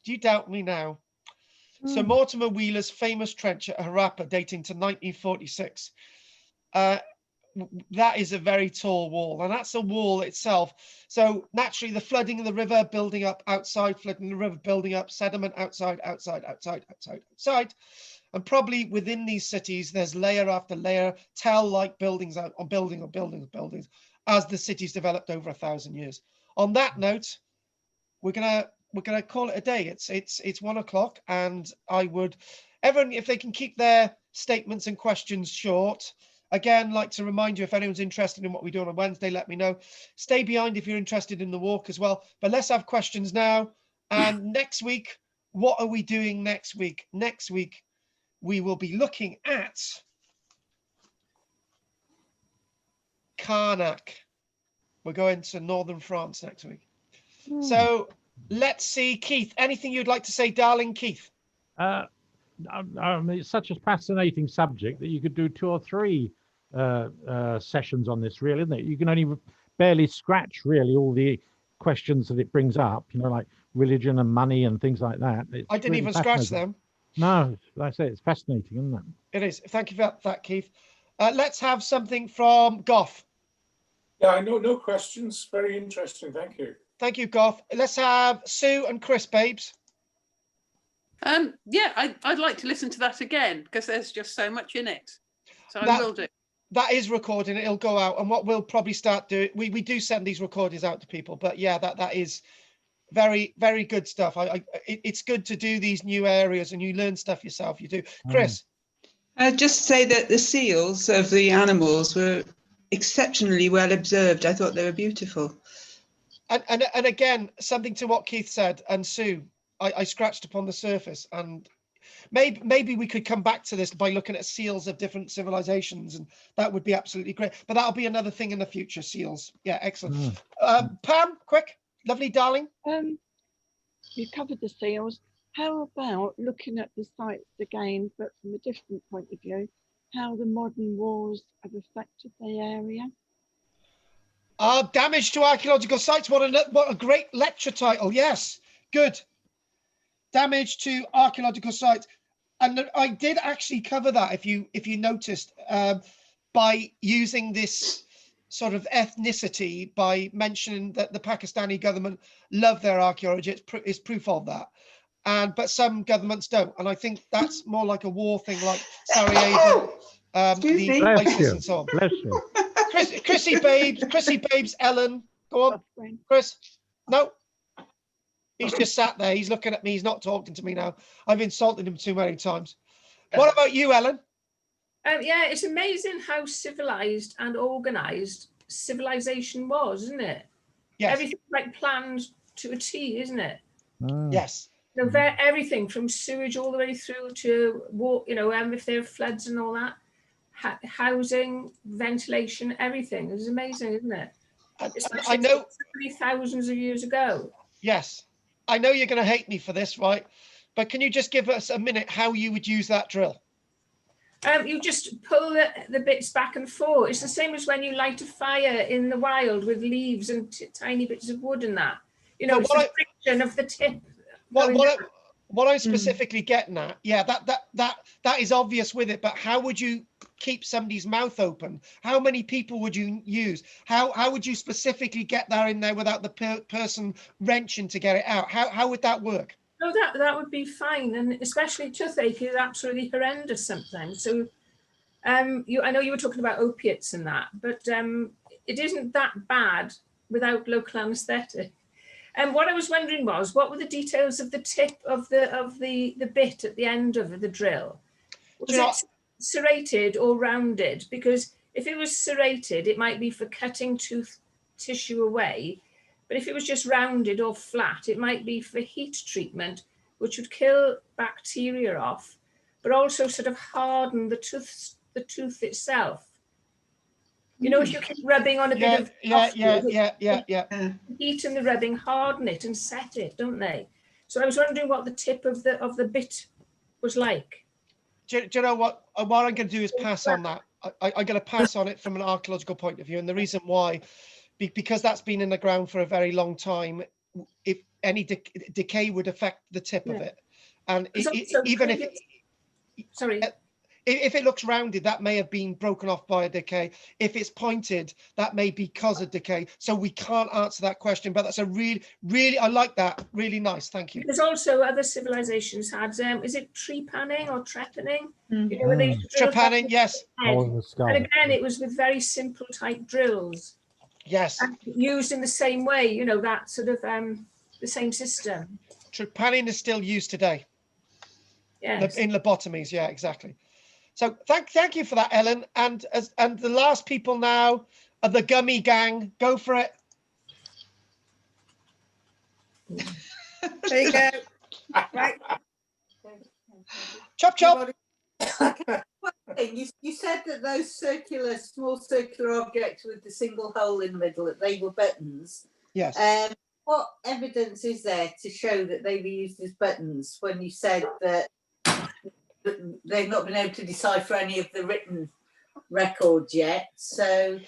do you doubt me now? So Mortimer Wheeler's famous trench at Harappa, dating to 1946. That is a very tall wall, and that's a wall itself. So naturally, the flooding of the river building up outside, flooding the river building up, sediment outside, and probably within these cities, there's layer after layer, tell-like buildings out on buildings as the cities developed over 1,000 years. On that note, we're gonna call it a day. It's 1 o'clock, and I would, everyone, if they can keep their statements and questions short. Again, like to remind you, if anyone's interested in what we do on Wednesday, let me know. Stay behind if you're interested in the walk as well. But let's have questions now. And next week, what are we doing next week? Next week, we will be looking at Karnak. We're going to northern France next week. So let's see, Keith, anything you'd like to say, darling Keith? I mean, it's such a fascinating subject that you could do 2 or 3 sessions on this, really, isn't it? You can only barely scratch, really, all the questions that it brings up, you know, like religion and money and things like that. It's I didn't really even scratch them. No, like I say, it's fascinating, isn't it? It is. Thank you for that, Keith. Let's have something from Goff. Yeah, no questions. Very interesting. Thank you. Thank you, Goff. Let's have Sue and Chris, babes. Yeah, I'd like to listen to that again because there's just so much in it. So I will do. That is recording. It'll go out, and what we'll probably start doing, we do send these recordings out to people. But yeah, that is very, very good stuff. It's good to do these new areas, and you learn stuff yourself. You do, Chris. I'd just say that the seals of the animals were exceptionally well observed. I thought they were beautiful. And again, something to what Keith said, and Sue, I scratched upon the surface, and maybe we could come back to this by looking at seals of different civilizations, and that would be absolutely great. But that'll be another thing in the future, seals. Yeah, excellent. Pam, quick, lovely darling. You covered the seals. How about looking at the sites again, but from a different point of view, how the modern wars have affected the area? Damage to archaeological sites. What a great lecture title. Yes, good. Damage to archaeological sites, and I did actually cover that. If you noticed, by using this sort of ethnicity, by mentioning that the Pakistani government love their archaeology, is proof of that. But some governments don't, and I think that's more like a war thing, like Sarajevo, the ISIS and so on. Bless you. Chrissy babes, Ellen, go on, Chris. No, he's just sat there. He's looking at me. He's not talking to me now. I've insulted him too many times. What about you, Ellen? Yeah, it's amazing how civilized and organized civilization was, isn't it? Yes. Everything like planned to a T, isn't it? Yes. You know, everything from sewage all the way through to if there are floods and all that. Housing, ventilation, everything is amazing, isn't it? I know thousands of years ago. Yes, I know you're going to hate me for this, right? But can you just give us a minute how you would use that drill? You just pull the bits back and forth. It's the same as when you light a fire in the wild with leaves and tiny bits of wood and that. You know, it's the friction of the tip. What I'm specifically getting at, yeah, that is obvious with it, but how would you keep somebody's mouth open? How many people would you use? How would you specifically get that in there without the person wrenching to get it out? How would that work? No, that would be fine, and especially toothache is absolutely horrendous sometimes. So, I know you were talking about opiates and that, but it isn't that bad without local anaesthetic. And what I was wondering was, what were the details of the tip of the bit at the end of the drill? Was it serrated or rounded? Because if it was serrated, it might be for cutting tooth tissue away. But if it was just rounded or flat, it might be for heat treatment, which would kill bacteria off, but also sort of harden the tooth itself. You know, if you keep rubbing on a bit of heat and the rubbing harden it and set it, don't they? So I was wondering what the tip of the bit was like. Do you know what? What I'm going to do is pass on that. I'm going to pass on it from an archaeological point of view, and the reason why, because that's been in the ground for a very long time. If any decay would affect the tip of it, and even if if it looks rounded, that may have been broken off by a decay. If it's pointed, that may be because of decay. So we can't answer that question, but that's a really, I like that. Really nice. Thank you. There's also other civilizations had, is it trepanning or trepanning? You know, where they trepanning, yes. And again, it was with very simple type drills. Yes. And used in the same way, you know, that sort of, the same system. Trepanning is still used today. Yes. In lobotomies, yeah, exactly. So thank you for that, Ellen. And the last people now are the Gummy Gang. Go for it. There you go. Right. Chop chop. You said that those small circular objects with the single hole in the middle, that they were buttons. Yes. What evidence is there to show that they were used as buttons when you said that they've not been able to decipher any of the written records yet? So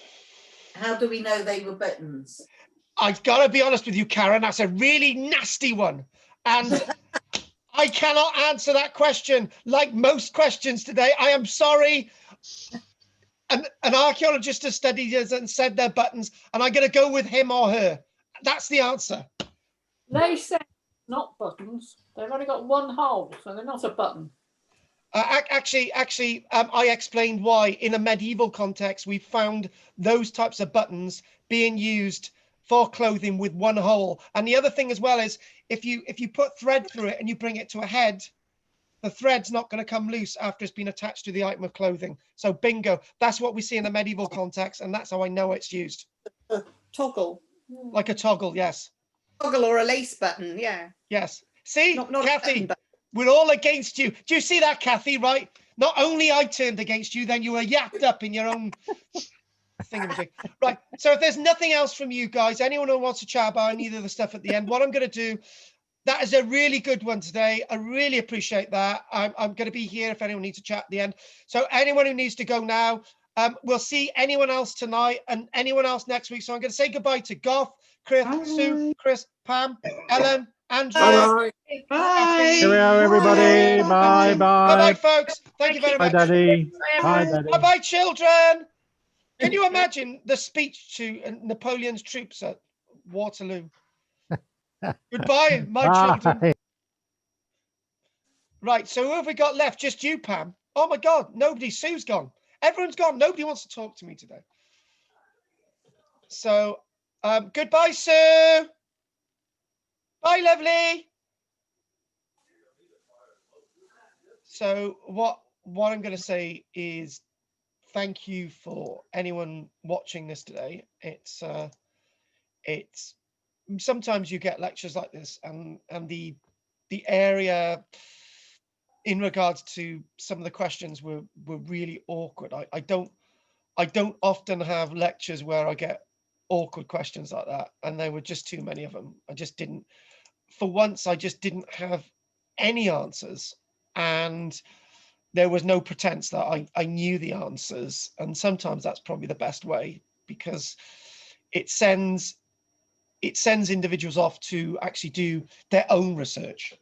how do we know they were buttons? I've got to be honest with you, Karen, that's a really nasty one. And I cannot answer that question like most questions today. I am sorry. An archaeologist has studied it and said they're buttons, and I'm going to go with him or her. That's the answer. They said not buttons. They've only got one hole, so they're not a button. Actually, I explained why. In a medieval context, we found those types of buttons being used for clothing with one hole. And the other thing as well is if you put thread through it and you bring it to a head, the thread's not going to come loose after it's been attached to the item of clothing. So bingo, that's what we see in a medieval context, and that's how I know it's used. A toggle. Like a toggle, yes. Toggle or a lace button, yeah. Yes. See, not Kathy, we're all against you. Do you see that, Kathy, right? Not only I turned against you, then you were yapped up in your own thingamajig. Right, so if there's nothing else from you guys, anyone who wants to chat about any of the stuff at the end, what I'm going to do, that is a really good one today. I really appreciate that. I'm going to be here if anyone needs to chat at the end. So anyone who needs to go now, we'll see anyone else tonight and anyone else next week. So I'm going to say goodbye to Goff, Chris, Sue, Chris, Pam, Ellen, Andrew. Bye. Bye. Cheerio, everybody. Bye, bye. Bye-bye, folks. Thank you very Bye, much. Daddy. Bye, Daddy. Bye-bye, children. Can you imagine the speech to Napoleon's troops at Waterloo? Goodbye, my children. Right, so who have we got left? Just you, Pam. Oh my God, nobody. Sue's gone. Everyone's gone. Nobody wants to talk to me today. So, goodbye, Sue. Bye, lovely. So what I'm going to say is thank you for anyone watching this today. It's sometimes you get lectures like this, and the area in regards to some of the questions were really awkward. I don't often have lectures where I get awkward questions like that, and there were just too many of them. I just didn't, for once, I just didn't have any answers, and there was no pretense that I knew the answers. And sometimes that's probably the best way, because it sends individuals off to actually do their own research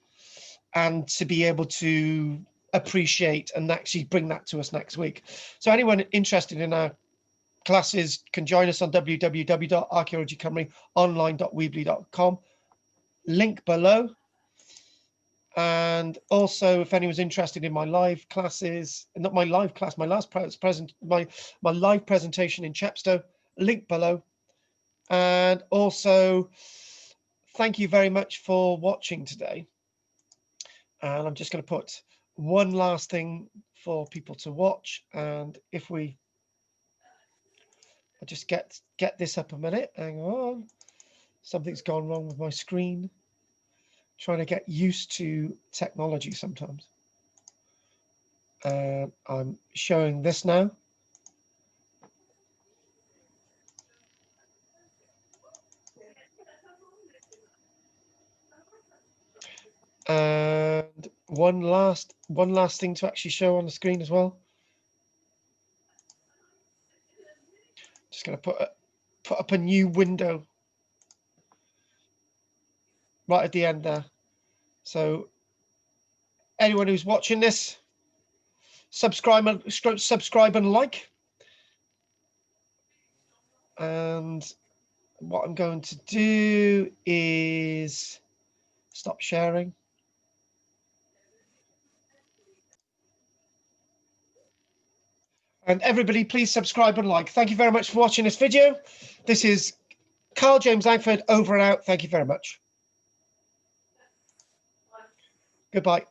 and to be able to appreciate and actually bring that to us next week. So anyone interested in our classes can join us on www.archaeologycymruonline.weebly.com, link below. And also, if anyone's interested in my live classes, not my live class, my live presentation in Chepstow, link below. And also, thank you very much for watching today. And I'm just going to put one last thing for people to watch. And if I'll just get this up a minute. Hang on. Something's gone wrong with my screen. Trying to get used to technology sometimes. I'm showing this now. And one last thing to actually show on the screen as well. Just going to put up a new window right at the end there. So anyone who's watching this, subscribe and like. And what I'm going to do is stop sharing. And everybody, please subscribe and like. Thank you very much for watching this video. This is KARL-JAMES Langford, over and out. Thank you very much. Goodbye.